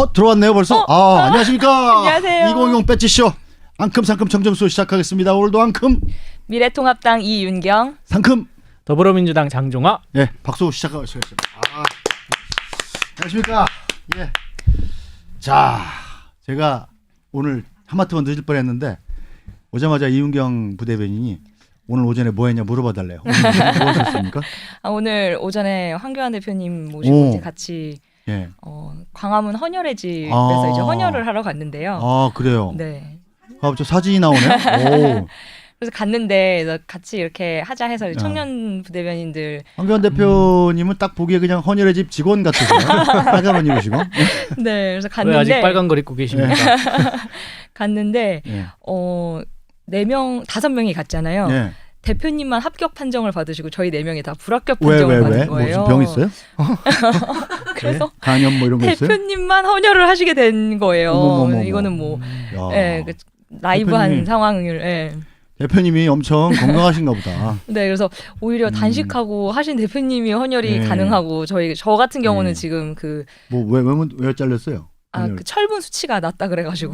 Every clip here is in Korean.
들어왔네요 벌써. 안녕하십니까. 안녕하세요. 2020 배지쇼 앙큼 상큼 정정수 시작하겠습니다. 오늘도 앙큼 미래통합당 이윤경, 상큼 더불어민주당 장종화. 예, 박수 시작하겠습니다. 안녕하십니까. 예. 자, 제가 오늘 하마터면 늦을 뻔했는데 오자마자 이윤경 부대변인이 오늘 오전에 뭐 했냐 물어봐 달래요. 뭐 하셨습니까? 오늘 오전에 황교안 대표님 모시고 이제 같이 예. 광화문 헌혈의 집에서 이제 헌혈을 하러 갔는데요. 그래요. 네. 저 사진이 나오네요. 오. 그래서 갔는데 같이 이렇게 하자 해서 청년 부대변인들. 황교안 대표님은 딱 보기에 그냥 헌혈의 집 직원 같으세요. 빨간 옷 입으시고. 네, 그래서 갔는데 왜 아직 빨간 걸 입고 계십니까? 갔는데 예. 4명, 5명이 갔잖아요. 예. 대표님만 합격 판정을 받으시고 저희 4명이 다 불합격 판정을 받은 거예요. 무슨 병 있어요? 그래서 간염 뭐 이런 거 있어요? 대표님만 헌혈을 하시게 된 거예요. 어머머머. 이거는 뭐 야. 라이브한 대표님이- 상황을. 예. 대표님이 엄청 건강하신가 보다. 네, 그래서 오히려 단식하고 하신 대표님이 헌혈이 네. 가능하고 저 같은 경우는 네. 지금 왜 잘렸어요? 그 철분 수치가 낮다 그래가지고.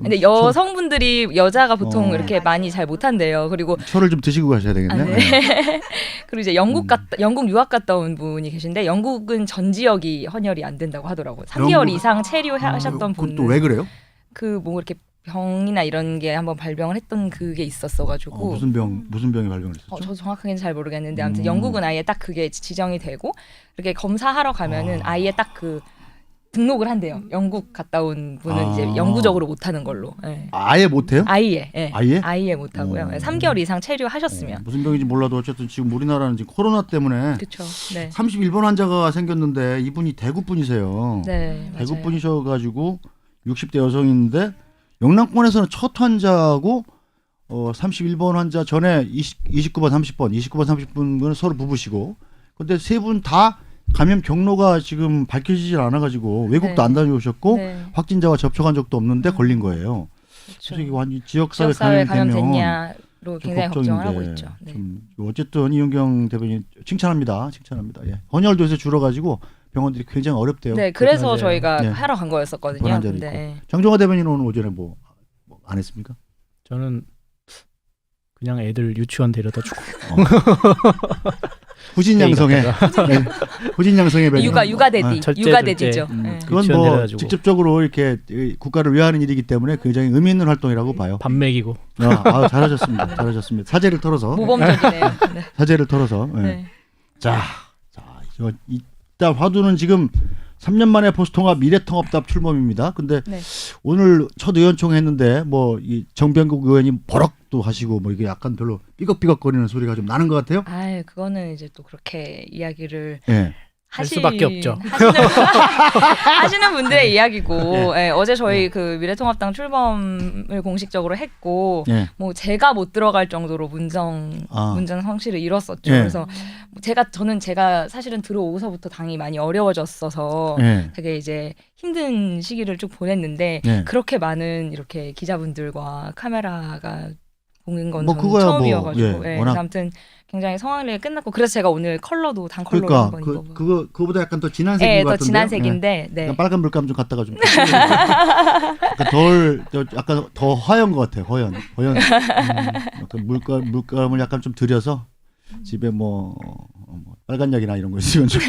근데 철- 여성분들이 여자가 보통 어. 이렇게 많이 잘 못한대요. 그리고 철을 좀 드시고 가셔야 되겠네. 네. 그리고 이제 영국 유학 갔다 온 분이 계신데 영국은 전 지역이 헌혈이 안 된다고 하더라고요. 3개월 영국- 이상 체류하셨던 분은 또 왜 그래요? 뭐 이렇게 병이나 이런 게 한번 발병을 했던 그게 있었어가지고. 무슨 병이 발병했었죠? 저도 정확하게는 잘 모르겠는데 아무튼 음. 영국은 아예 딱 그게 지정이 되고 이렇게 검사하러 가면은 아예 딱 그 등록을 한대요. 영국 갔다 온 분은 이제 영구적으로 못하는 걸로. 예. 아예 못해요? 아예. 예. 아예? 아예 못하고요. 3개월 이상 체류하셨으면. 무슨 병인지 몰라도 어쨌든 지금 우리나라는 지금 코로나 때문에 그렇죠. 네. 31번 환자가 생겼는데 이분이 대구 분이세요. 네. 대구 맞아요. 분이셔가지고 60대 여성인데 영남권에서는 첫 환자고 31번 환자 전에 29번 30번 29번 30번은 서로 부부시고 근데 세 분 다 감염 경로가 지금 밝혀지질 않아가지고 외국도 네. 안 다녀오셨고 네. 확진자와 접촉한 적도 없는데 걸린 거예요. 그렇죠. 그래서 이게 완전 지역사회 지역사회 감염되면 감염됐냐로 굉장히 걱정을 하고 있죠. 네. 좀 어쨌든 이윤경 대변인 칭찬합니다. 예. 헌혈도 요새 줄어가지고 병원들이 굉장히 어렵대요. 네, 그래서 맞아요. 저희가 네. 하러 간 거였었거든요. 환자도 근데 있고. 장종화 대변인은 오늘 오전에 뭐 안 했습니까? 저는 그냥 애들 유치원 데려다 주고 후진양성의 후진양성의 배려. 육아 대디, 첫째, 육아 둘째. 대디죠. 음. 네. 그건 유치원 뭐 데려다주고. 직접적으로 이렇게 국가를 위하는 일이기 때문에 굉장히 의미 있는 활동이라고 봐요. 밥 먹이고. 잘하셨습니다. 잘하셨습니다. 사제를 털어서 모범적이네요. 네. 사제를 털어서. 예. 네. 자, 이따 화두는 지금 3년 만에 보수통합 미래통합당 출범입니다. 근데 네. 오늘 첫 의원총 했는데 뭐 이 정병국 의원이 버럭도 하시고 뭐 이게 약간 별로 삐걱삐걱거리는 소리가 좀 나는 것 같아요. 그거는 이제 또 그렇게 이야기를 예. 할 수밖에 없죠. 하시는 분들의 이야기고 예. 예, 어제 저희 그 미래통합당 출범을 공식적으로 했고 예. 뭐 제가 못 들어갈 정도로 문전 성실을 이뤘었죠. 예. 그래서 저는 사실은 들어오고서부터 당이 많이 어려워졌어서 예. 되게 이제 힘든 시기를 쭉 보냈는데 예. 그렇게 많은 이렇게 기자분들과 카메라가 보는 건 뭐 저는 그거야 처음이어가지고 뭐, 예, 예, 워낙- 그래서 아무튼 굉장히 성황리에 끝났고 그래서 제가 오늘 컬러도 단 컬러로 그러니까 한번 입어보고 그거보다 약간 더 진한 색인 예, 것 더 같은데. 진한 색인데 네. 약간 빨간 물감 좀 갖다가 좀 약간 더 화연 것 같아요. 화연. 약간 물감을 약간 좀 들여서 집에 뭐 빨간 약이나 이런 거 있으면 좀.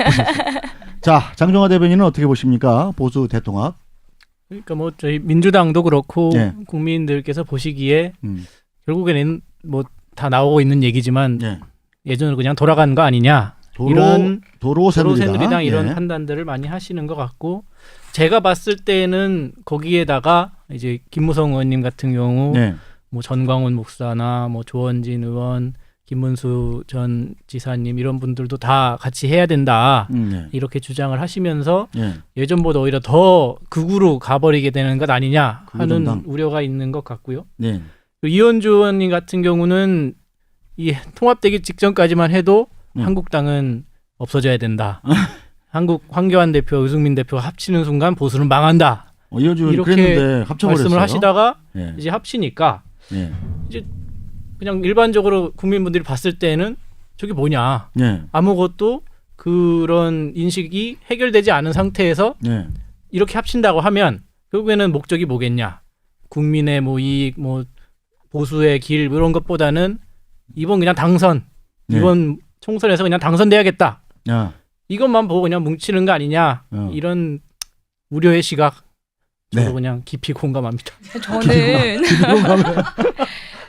자, 장종화 대변인은 어떻게 보십니까? 보수 대통합. 그러니까 뭐 저희 민주당도 그렇고 네. 국민들께서 보시기에 음. 결국에는 뭐 다 나오고 있는 얘기지만 예. 예전으로 그냥 돌아간 거 아니냐. 도로 새누리당 이런 예. 판단들을 많이 하시는 것 같고 제가 봤을 때는 거기에다가 이제 김무성 의원님 같은 경우 네. 뭐 전광훈 목사나 뭐 조원진 의원, 김문수 전 지사님 이런 분들도 다 같이 해야 된다. 네. 이렇게 주장을 하시면서 예. 예전보다 오히려 더 극으로 가버리게 되는 것 아니냐 하는 극우정당. 우려가 있는 것 같고요. 네. 이현주 의원님 같은 경우는 이 통합되기 직전까지만 해도 한국당은 없어져야 된다. 황교안 대표, 유승민 대표가 합치는 순간 보수는 망한다. 이현주 이렇게 그랬는데 합쳐버렸어요. 말씀을 하시다가 예. 이제 합치니까 예. 이제 그냥 일반적으로 국민분들이 봤을 때는 저게 뭐냐. 예. 아무것도 그런 인식이 해결되지 않은 상태에서 예. 이렇게 합친다고 하면 결국에는 목적이 뭐겠냐? 국민의 뭐 이익, 뭐 보수의 길 이런 것보다는 이번 그냥 당선, 네. 이번 총선에서 그냥 당선돼야겠다. 야. 이것만 보고 그냥 뭉치는 거 아니냐? 이런 우려의 시각 저도 네. 그냥 깊이 공감합니다.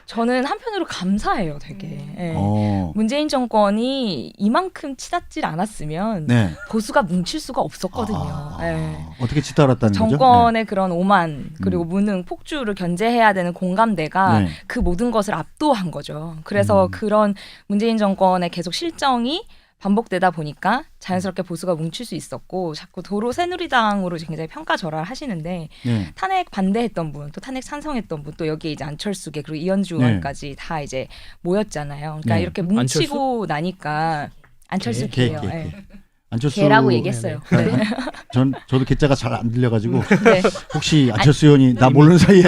저는 한편으로 감사해요, 되게. 예. 어. 문재인 정권이 이만큼 치닫질 않았으면 네. 보수가 뭉칠 수가 없었거든요. 아, 예. 어떻게 치달았다는 거죠? 정권의 그런 오만 그리고 무능 폭주를 견제해야 되는 공감대가 네. 그 모든 것을 압도한 거죠. 그래서 그런 문재인 정권의 계속 실정이 반복되다 보니까 자연스럽게 보수가 뭉칠 수 있었고 자꾸 도로 새누리당으로 굉장히 평가절하하시는데 네. 탄핵 반대했던 분, 또 탄핵 찬성했던 분, 또 여기에 이제 안철수계 그리고 이현주 의원까지 다 이제 모였잖아요. 그러니까 네. 이렇게 뭉치고 나니까 안철수 개. 개요. 예. 안철수 개라고 얘기했어요. 네. 저도 개자가 잘 안 들려가지고 네. 혹시 안철수 의원이 나 모르는 사이에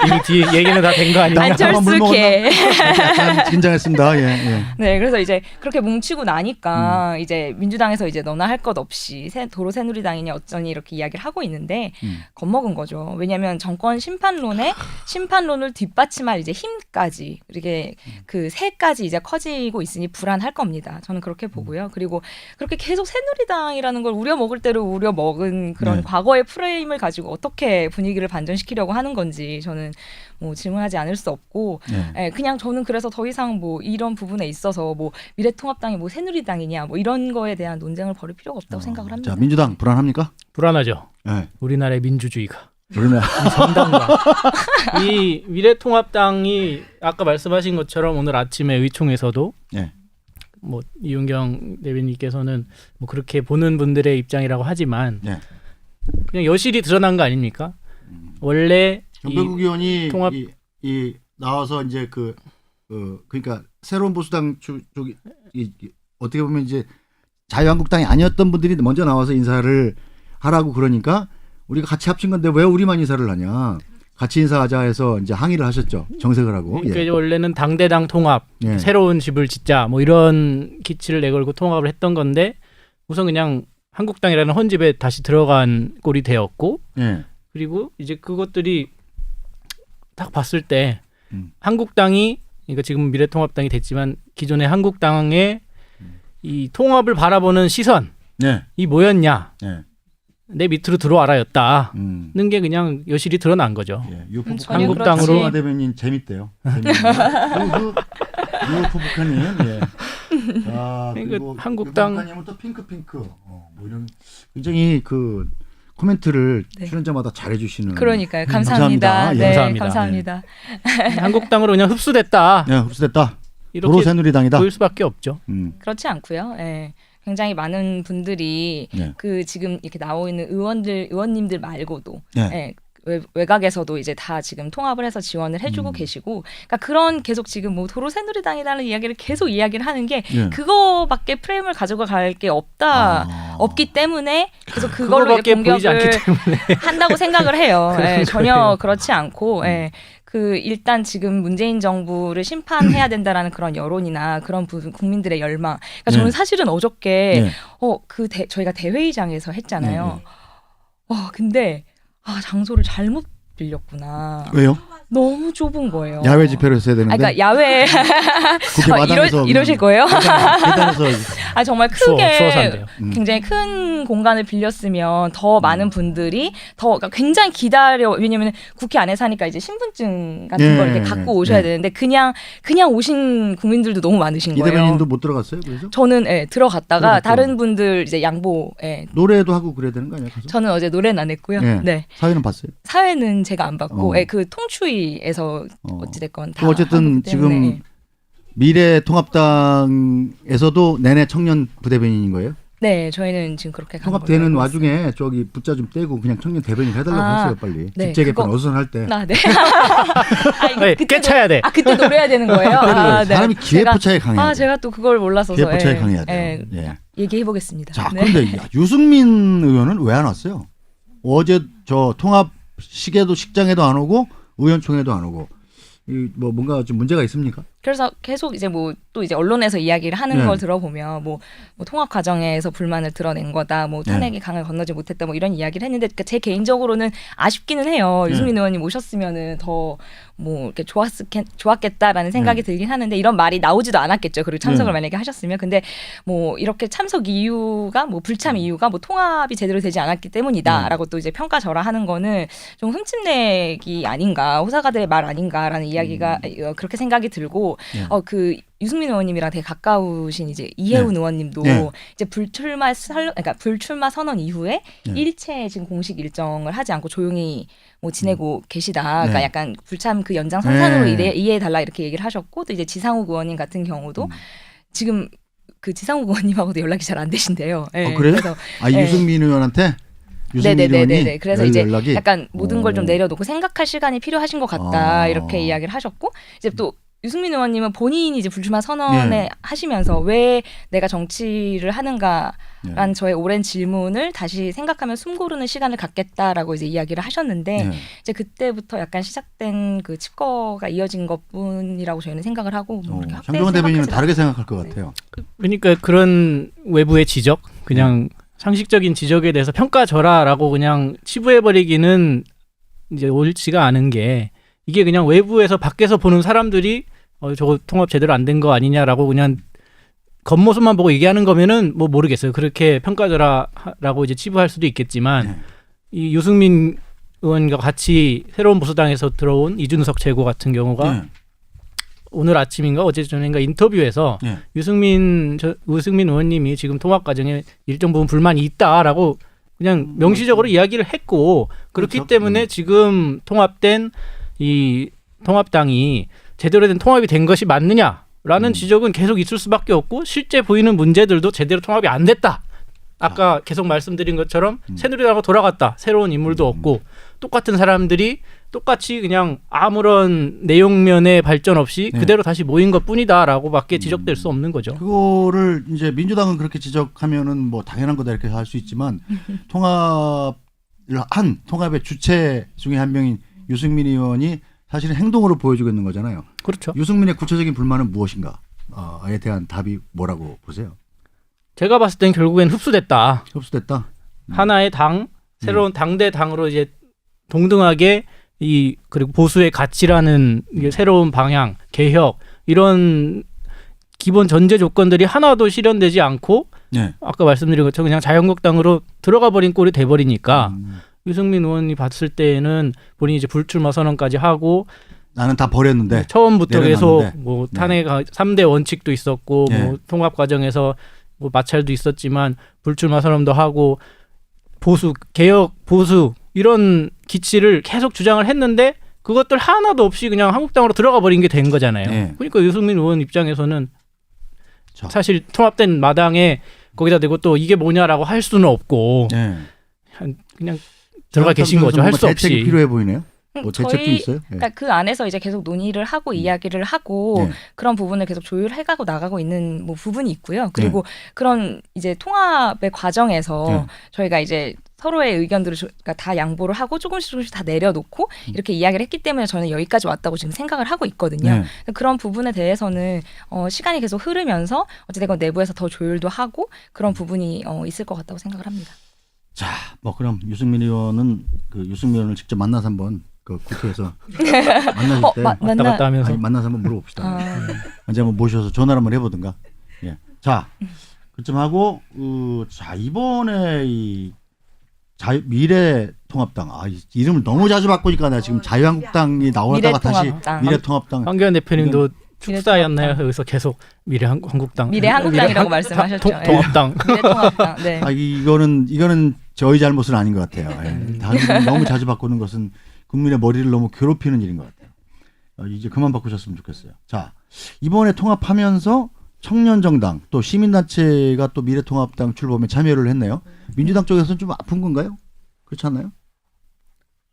이미 뒤에 얘기는 다 된 거 아니냐? 안철수 개. 약간 긴장했습니다. 예, 예. 네, 그래서 이제 그렇게 뭉치고 나니까 이제 민주당에서 이제 너나 할 것 없이 도로 새누리당이니 어쩌니 이렇게 이야기를 하고 있는데 겁먹은 거죠. 왜냐하면 정권 심판론을 뒷받침할 이제 힘까지 이렇게 그 새까지 이제 커지고 있으니 불안할 겁니다. 저는 그렇게 보고요. 그리고 그렇게 계속 새누리당이라는 걸 우려 먹을 대로 우려 먹은 그런 네. 과거의 프레임을 가지고 어떻게 분위기를 반전시키려고 하는 건지 저는 뭐 질문하지 않을 수 없고 네. 예, 그냥 저는 그래서 더 이상 뭐 이런 부분에 있어서 뭐 미래통합당이 뭐 새누리당이냐 뭐 이런 거에 대한 논쟁을 벌일 필요가 없다고 생각을 합니다. 자, 민주당 불안합니까? 불안하죠. 네. 우리나라의 민주주의가. 우리는 이 정당과 이 미래통합당이 아까 말씀하신 것처럼 오늘 아침에 의총에서도 네. 뭐 이윤경 대변인께서는 뭐 그렇게 보는 분들의 입장이라고 하지만 네. 그냥 여실히 드러난 거 아닙니까? 원래 정병국 의원이 통합- 이 나와서 이제 그러니까 새로운 보수당 쪽이 어떻게 보면 이제 자유한국당이 아니었던 분들이 먼저 나와서 인사를 하라고 그러니까 우리가 같이 합친 건데 왜 우리만 인사를 하냐? 같이 인사하자 해서 이제 항의를 하셨죠. 정색을 하고. 그러니까 예. 이제 원래는 당대당 통합, 예. 새로운 집을 짓자 뭐 이런 기치를 내걸고 통합을 했던 건데 우선 그냥 한국당이라는 헌집에 다시 들어간 꼴이 되었고 예. 그리고 이제 그것들이 딱 봤을 때 음. 한국당이 그러니까 지금 미래통합당이 됐지만 기존의 한국당의 이 통합을 바라보는 시선이 네. 뭐였냐? 네. 내 밑으로 들어와라였다는 게 그냥 여실히 드러난 거죠. 예. 유포 전혀 한국당으로 그렇지. 하 대변인 재밌대요. 유포 북한님. 예. 아, 그리고 한국당- 북한님은 또 핑크. 뭐 이런 굉장히 그 코멘트를 네. 출연자마다 잘해주시는. 그러니까요. 감사합니다. 감사합니다. 예. 네, 감사합니다. 감사합니다. 한국당으로 그냥 흡수됐다. 예, 흡수됐다. 도로 이렇게 새누리당이다. 보일 수밖에 없죠. 그렇지 않고요. 예. 굉장히 많은 분들이 네. 그 지금 이렇게 나오고 있는 의원님들 말고도 네. 예, 외곽에서도 이제 다 지금 통합을 해서 지원을 해주고 계시고, 그러니까 그런 계속 지금 뭐 도로 새누리당이라는 이야기를 계속 이야기를 하는 게 예. 그거밖에 프레임을 가지고 갈 게 없기 때문에 계속 그걸로 그거밖에 이제 보이지 않기 공격을 때문에 한다고 생각을 해요. 그런 예, 전혀 거예요. 그렇지 않고, 예. 그 일단 지금 문재인 정부를 심판해야 된다라는 그런 여론이나 그런 국민들의 열망. 그러니까 저는 네. 사실은 어저께 네. 저희가 대회의장에서 했잖아요. 네. 근데 장소를 잘못 빌렸구나. 왜요? 너무 좁은 거예요. 야외 집회로 했어야 되는데. 그러니까 야외 국회 마당에서 이러실 거예요? 계단에서 정말 추워서 안 크게 돼요. 굉장히 큰 공간을 빌렸으면 더 많은 분들이 그러니까 굉장히 왜냐면 국회 안에서 하니까 이제 신분증 같은 예, 걸 이렇게 갖고 오셔야 되는데 그냥 오신 국민들도 너무 많으신 이 거예요. 대변인도 못 들어갔어요. 그래서 저는 들어갔다가 들어갔죠. 다른 분들 이제 양보. 노래도 하고 그래야 되는 거 아니야? 가서? 저는 어제 노래는 안 했고요. 예. 네. 사회는 봤어요. 사회는 제가 안 받고 그 통추위에서 어찌됐건 다 어쨌든 하기 때문에. 지금 미래통합당에서도 내내 청년 부대변인인 거예요? 네, 저희는 지금 그렇게 간 통합되는 걸로 알고 와중에 저기 붙자 좀 떼고 그냥 청년 대변인 해달라고 했어요 빨리. 네, 직제 개편 그거- 어선할 때. 있습니다. 네. 네, 꿰차야 돼. 그때 노래해야 되는 거예요? 네. 사람이 기회포차에 강해야 돼. 제가 또 그걸 몰라서서 기회포차에 강해야 돼요. 예. 얘기해 보겠습니다. 자, 그런데 유승민 의원은 왜 안 왔어요? 어제 저 통합 식장에도 안 오고 의원총회도 안 오고 뭐 뭔가 좀 문제가 있습니까? 그래서 계속 이제 뭐 또 이제 언론에서 이야기를 하는 네. 걸 들어보면 뭐 통합 과정에서 불만을 드러낸 거다, 뭐 탄핵의 강을 건너지 못했다, 뭐 이런 이야기를 했는데, 그러니까 제 개인적으로는 아쉽기는 해요. 유승민 의원님 오셨으면은 더 뭐 이렇게 좋았겠다라는 생각이 들긴 하는데 이런 말이 나오지도 않았겠죠. 그리고 참석을 만약에 하셨으면. 근데 뭐 이렇게 참석 이유가 뭐 불참 이유가 뭐 통합이 제대로 되지 않았기 때문이다라고 또 이제 평가절하하는 거는 좀 흠집내기 아닌가, 호사가들의 말 아닌가라는 이야기가 그렇게 생각이 들고 그 유승민 의원님이랑 되게 가까우신 이제 이혜훈 의원님도 이제 불출마 선언 이후에 일체 지금 공식 일정을 하지 않고 조용히 뭐 지내고 계시다. 그러니까 약간 불참 그 연장선상으로 이해해달라 이렇게 얘기를 하셨고, 또 이제 지상욱 의원님 같은 경우도 지금 그 지상욱 의원님하고도 연락이 잘 안 되신대요. 그래요? 그래서 유승민 의원한테? 네네네네. 그래서 이제 연락이? 약간 모든 걸 좀 내려놓고 생각할 시간이 필요하신 것 같다 이렇게 이야기를 하셨고, 이제 또 유승민 의원님은 본인이 이제 불출마 선언에 하시면서 왜 내가 정치를 하는가라는 저의 오랜 질문을 다시 생각하며 숨 고르는 시간을 갖겠다라고 이제 이야기를 하셨는데 이제 그때부터 약간 시작된 그 칩거가 이어진 것뿐이라고 저희는 생각을 하고 뭐 그렇게 장경원 대변인은 다르게 생각할 것 같아요. 그러니까 그런 외부의 지적, 그냥 상식적인 지적에 대해서 평가절하라고 그냥 치부해버리기는 이제 옳지가 않은 게, 이게 그냥 외부에서 밖에서 보는 사람들이 저거 통합 제대로 안 된 거 아니냐라고 그냥 겉모습만 보고 얘기하는 거면은 뭐 모르겠어요. 그렇게 평가절하라고 이제 치부할 수도 있겠지만 이 유승민 의원과 같이 새로운 보수당에서 들어온 이준석 최고 같은 경우가 오늘 아침인가 어제 저녁인가 인터뷰에서 유승민 의원님이 지금 통합 과정에 일정 부분 불만이 있다라고 그냥 명시적으로 이야기를 했고, 그렇기 그렇죠. 때문에 지금 통합된 이 통합당이 제대로 된 통합이 된 것이 맞느냐라는 지적은 계속 있을 수밖에 없고, 실제 보이는 문제들도 제대로 통합이 안 됐다. 아까 계속 말씀드린 것처럼 새누리당으로 돌아갔다. 새로운 인물도 없고 똑같은 사람들이 똑같이 그냥 아무런 내용면의 발전 없이 그대로 다시 모인 것뿐이다라고밖에 지적될 수 없는 거죠. 그거를 이제 민주당은 그렇게 지적하면은 뭐 당연한 거다 이렇게 할 수 있지만 통합의 주체 중에 한 명인 유승민 의원이 사실은 행동으로 보여주고 있는 거잖아요. 그렇죠. 유승민의 구체적인 불만은 무엇인가에 대한 답이 뭐라고 보세요? 제가 봤을 땐 결국엔 흡수됐다. 흡수됐다. 하나의 당, 새로운 당대 당으로 이제 동등하게 그리고 보수의 가치라는 이게 새로운 방향, 개혁 이런 기본 전제 조건들이 하나도 실현되지 않고 아까 말씀드린 것처럼 그냥 자유한국당으로 들어가 버린 꼴이 돼 버리니까 유승민 의원이 봤을 때에는 본인이 이제 불출마 선언까지 하고 나는 다 버렸는데 처음부터 계속 내려놨는데. 뭐 탄핵 3대 원칙도 있었고 뭐 통합 과정에서 뭐 마찰도 있었지만 불출마 선언도 하고 보수 개혁 보수 이런 기치를 계속 주장을 했는데 그것들 하나도 없이 그냥 한국당으로 들어가 버린 게 된 거잖아요. 그러니까 유승민 의원 입장에서는 사실 통합된 마당에 거기다 대고 또 이게 뭐냐라고 할 수는 없고 그냥 들어가 계신 거죠. 할 수 없이. 대책이 필요해 보이네요. 뭐 대책도 있어요? 그러니까 그 안에서 이제 계속 논의를 하고 이야기를 하고 그런 부분을 계속 조율해가고 나가고 있는 뭐 부분이 있고요. 그리고 그런 이제 통합의 과정에서 저희가 이제 서로의 의견들을 그러니까 다 양보를 하고 조금씩 다 내려놓고 이렇게 이야기를 했기 때문에 저는 여기까지 왔다고 지금 생각을 하고 있거든요. 그런 부분에 대해서는 시간이 계속 흐르면서 어찌됐건 내부에서 더 조율도 하고 그런 부분이 있을 것 같다고 생각을 합니다. 자, 뭐 그럼 유승민 의원은 그 유승민 의원을 직접 만나서 한번 그 국회에서 만나실 때 왔다 갔다 하면서 만나서 한번 물어봅시다. 언제 한번 모셔서 전화를 한번 해보든가. 자, 그쯤 하고 자 이번에 이 미래통합당 이름을 너무 자주 바꾸니까 나 지금 자유한국당이 나오다가 다시 미래통합당. 황교안 대표님도 축사였나요? 여기서 계속 미래한국당. 미래한국당이라고 말씀하셨죠. 통합당. 미래통합당. 네. 이거는 저희 잘못은 아닌 것 같아요. 다른 너무 자주 바꾸는 것은 국민의 머리를 너무 괴롭히는 일인 것 같아요. 이제 그만 바꾸셨으면 좋겠어요. 자, 이번에 통합하면서 청년정당 또 시민단체가 또 미래통합당 출범에 참여를 했네요. 민주당 쪽에서는 좀 아픈 건가요? 그렇지 않나요?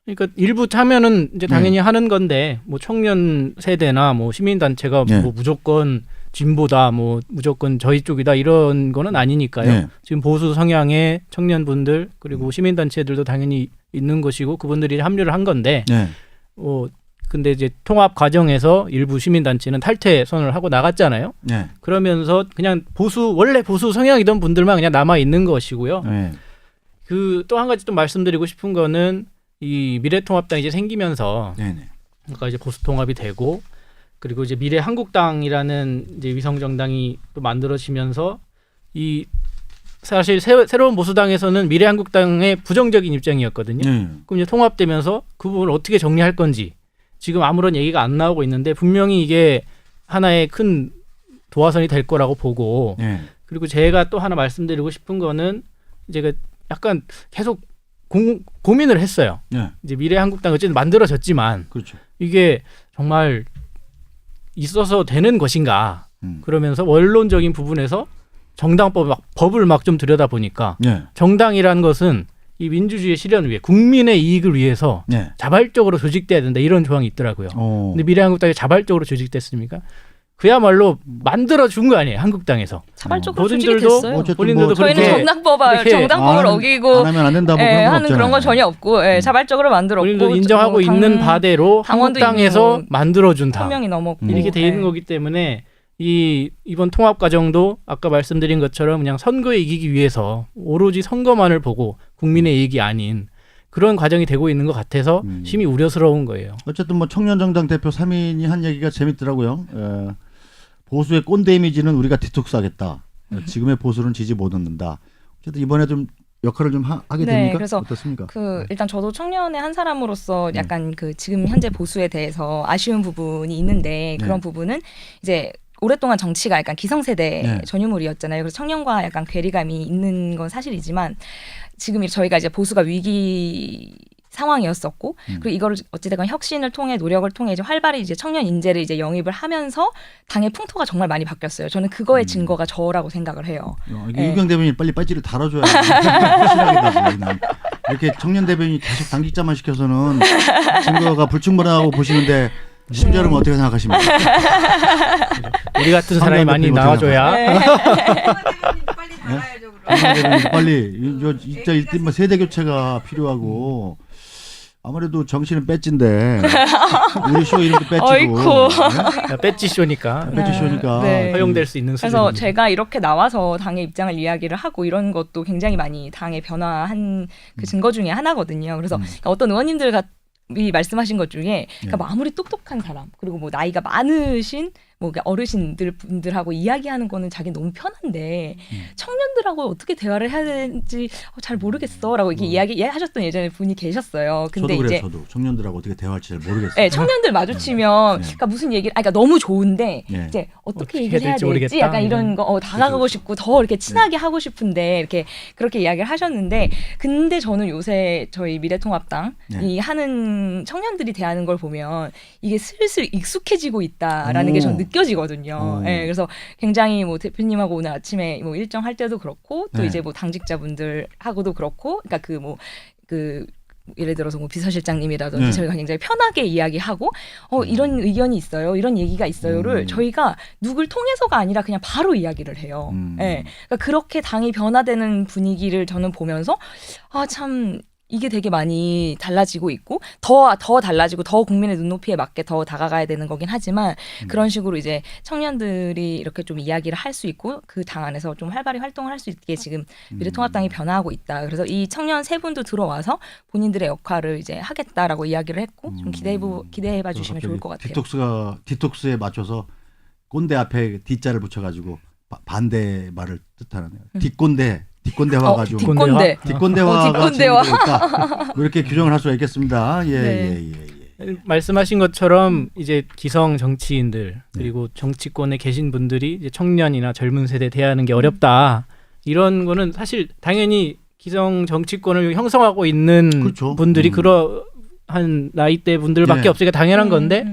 그러니까 일부 참여는 이제 당연히 하는 건데 뭐 청년 세대나 뭐 시민단체가 뭐 무조건 진보다 뭐 무조건 저희 쪽이다 이런 거는 아니니까요. 지금 보수 성향의 청년분들 그리고 시민단체들도 당연히 있는 것이고 그분들이 합류를 한 건데 근데 이제 통합 과정에서 일부 시민단체는 탈퇴 선언을 하고 나갔잖아요. 네. 그러면서 그냥 원래 보수 성향이던 분들만 그냥 남아 있는 것이고요. 네. 그 또 한 가지 또 말씀드리고 싶은 거는 이 미래통합당이 이제 생기면서 네. 네. 그러니까 이제 보수 통합이 되고 그리고 이제 미래한국당이라는 이제 위성 정당이 또 만들어지면서 이 사실 새로운 보수당에서는 미래한국당의 부정적인 입장이었거든요. 네. 그럼 이제 통합되면서 그 부분을 어떻게 정리할 건지 지금 아무런 얘기가 안 나오고 있는데 분명히 이게 하나의 큰 도화선이 될 거라고 보고 네. 그리고 제가 또 하나 말씀드리고 싶은 거는 제가 약간 계속 고민을 했어요. 네. 이제 미래한국당 어쨌든 만들어졌지만 그렇죠. 이게 정말 있어서 되는 것인가 그러면서 원론적인 부분에서 정당법 법을 막 좀 들여다 보니까 네. 정당이라는 것은 이 민주주의의 실현을 위해 국민의 이익을 위해서 네. 자발적으로 조직돼야 된다 이런 조항이 있더라고요. 근데 미래한국당이 자발적으로 조직됐습니까? 그야말로 만들어 준 거 아니에요, 한국당에서. 자발적으로 조직이 본인들도 됐어요. 어쨌든 본인들도 뭐 저희는 그렇게 정당법을 어기고 안 하면 안 된다 뭐 예, 그런 건 하는 그런 없잖아요. 건 전혀 없고 예, 자발적으로 만들었고 본인도 인정하고 뭐 있는 바대로 당원도 한국당에서 있고 만들어준 당 1,000명이 넘었고 이렇게 돼 있는 예. 거기 때문에 이번 통합 과정도 아까 말씀드린 것처럼 그냥 선거에 이기기 위해서 오로지 선거만을 보고 국민의 이익이 아닌 그런 과정이 되고 있는 것 같아서 심히 우려스러운 거예요. 어쨌든 뭐 청년정당 대표 3인이 한 얘기가 재밌더라고요. 보수의 꼰대 이미지는 우리가 디톡스하겠다. 지금의 보수는 지지 못 얻는다. 어쨌든 이번에 좀 역할을 좀 하게 네, 됩니까? 그래서 어떻습니까? 일단 저도 청년의 한 사람으로서 약간 그 지금 현재 보수에 대해서 아쉬운 부분이 있는데 그런 부분은 이제 오랫동안 정치가 약간 기성세대 전유물이었잖아요. 그래서 청년과 약간 괴리감이 있는 건 사실이지만 지금 저희가 이제 보수가 위기 상황이었었고 그리고 이거를 어찌됐건 혁신을 통해 노력을 통해 이제 활발히 이제 청년 인재를 이제 영입을 하면서 당의 풍토가 정말 많이 바뀌었어요. 저는 그거의 증거가 저라고 생각을 해요. 이게 유경 대변인 빨리 빠지를 달아줘야 확실하게 되지. 이렇게 청년 대변인이 계속 당직자만 시켜서는 증거가 불충분하다고 보시는데 심지어는 어떻게 생각하십니까? 우리 같은 사람이 많이 나와줘야. 빨리 달아야죠. 그럼. 빨리 진짜 일단 세대 교체가 필요하고 아무래도 정신은 배지인데 우리 쇼 이름도 배지고 어이쿠. 배지 쇼니까 배지 쇼니까 네. 허용될 수 있는 수준입니다. 그래서 제가 이렇게 나와서 당의 입장을 이야기를 하고 이런 것도 굉장히 많이 당의 변화한 그 증거 중에 하나거든요. 그래서 어떤 의원님들 이 말씀하신 것 중에 그러니까 뭐 아무리 똑똑한 사람 그리고 뭐 나이가 많으신 뭐 어르신들 분들하고 이야기하는 거는 자기 너무 편한데 청년들하고 어떻게 대화를 해야 되는지 잘 모르겠어라고 이렇게 이야기하셨던 예전에 분이 계셨어요. 근데 저도 이제 그래요. 저도 청년들하고 어떻게 대화할지 잘 모르겠어요. 네, 청년들 마주치면 그러니까 무슨 얘기를 그러니까 너무 좋은데 이제 어떻게 얘기를 해야 될지 모르겠다. 약간 이런 거 다가가고 싶고 더 이렇게 친하게 하고 싶은데 이렇게 그렇게 이야기를 하셨는데 근데 저는 요새 저희 미래통합당이 하는 청년들이 대하는 걸 보면 이게 슬슬 익숙해지고 있다라는 게 전 느껴지거든요. 네, 그래서 굉장히 뭐 대표님하고 오늘 아침에 뭐 일정 할 때도 그렇고 또 이제 뭐 당직자분들하고도 그렇고 그러니까 그 예를 들어서 뭐 비서실장님이라든지 저희가 굉장히 편하게 이야기하고 이런 의견이 있어요, 이런 얘기가 있어요를 저희가 누굴 통해서가 아니라 그냥 바로 이야기를 해요. 네. 그러니까 그렇게 당이 변화되는 분위기를 저는 보면서 참 이게 되게 많이 달라지고 있고 더 달라지고 더 국민의 눈높이에 맞게 더 다가가야 되는 거긴 하지만 그런 식으로 이제 청년들이 이렇게 좀 이야기를 할 수 있고 그 당 안에서 좀 활발히 활동을 할 수 있게 지금 미래통합당이 변화하고 있다. 그래서 이 청년 세 분도 들어와서 본인들의 역할을 이제 하겠다라고 이야기를 했고 좀 기대해봐 주시면 좋을 것 같아요. 디톡스에 맞춰서 꼰대 앞에 D자를 붙여가지고 반대 말을 뜻하는 뒷꼰대화 가지고 뒷꼰대. 뒷꼰대화가 뒷꼰대화. 있다. 이렇게 규정을 할 수가 있겠습니다. 예. 말씀하신 것처럼 이제 기성 정치인들 그리고 정치권에 계신 분들이 이제 청년이나 젊은 세대 대하는 게 어렵다. 이런 거는 사실 당연히 기성 정치권을 형성하고 있는 그렇죠. 분들이 그러한 나이대 분들밖에 없으니까 당연한 건데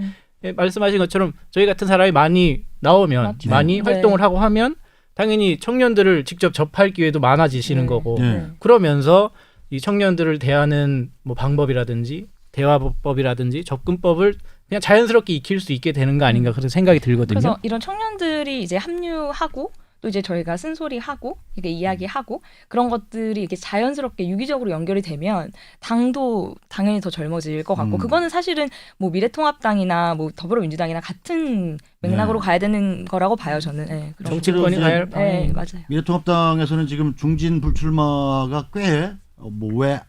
말씀하신 것처럼 저희 같은 사람이 많이 나오면 맞죠. 많이 활동을 하고 하면 당연히 청년들을 직접 접할 기회도 많아지시는 거고 그러면서 이 청년들을 대하는 뭐 방법이라든지 대화법이라든지 접근법을 그냥 자연스럽게 익힐 수 있게 되는 거 아닌가 그런 생각이 들거든요. 그래서 이런 청년들이 이제 합류하고 또 이제 저희가 쓴소리하고 이게 이야기하고 그런 것들이 이렇게 자연스럽게 유기적으로 연결이 되면 당도 당연히 더 젊어질 것 같고 그거는 사실은 뭐 미래통합당이나 뭐 더불어민주당이나 같은 맥락으로 네. 가야 되는 거라고 봐요 저는. 네, 그렇죠. 정치권이 이제- 가야 할 네, 방향이 맞아요. 미래통합당에서는 지금 중진 불출마가 꽤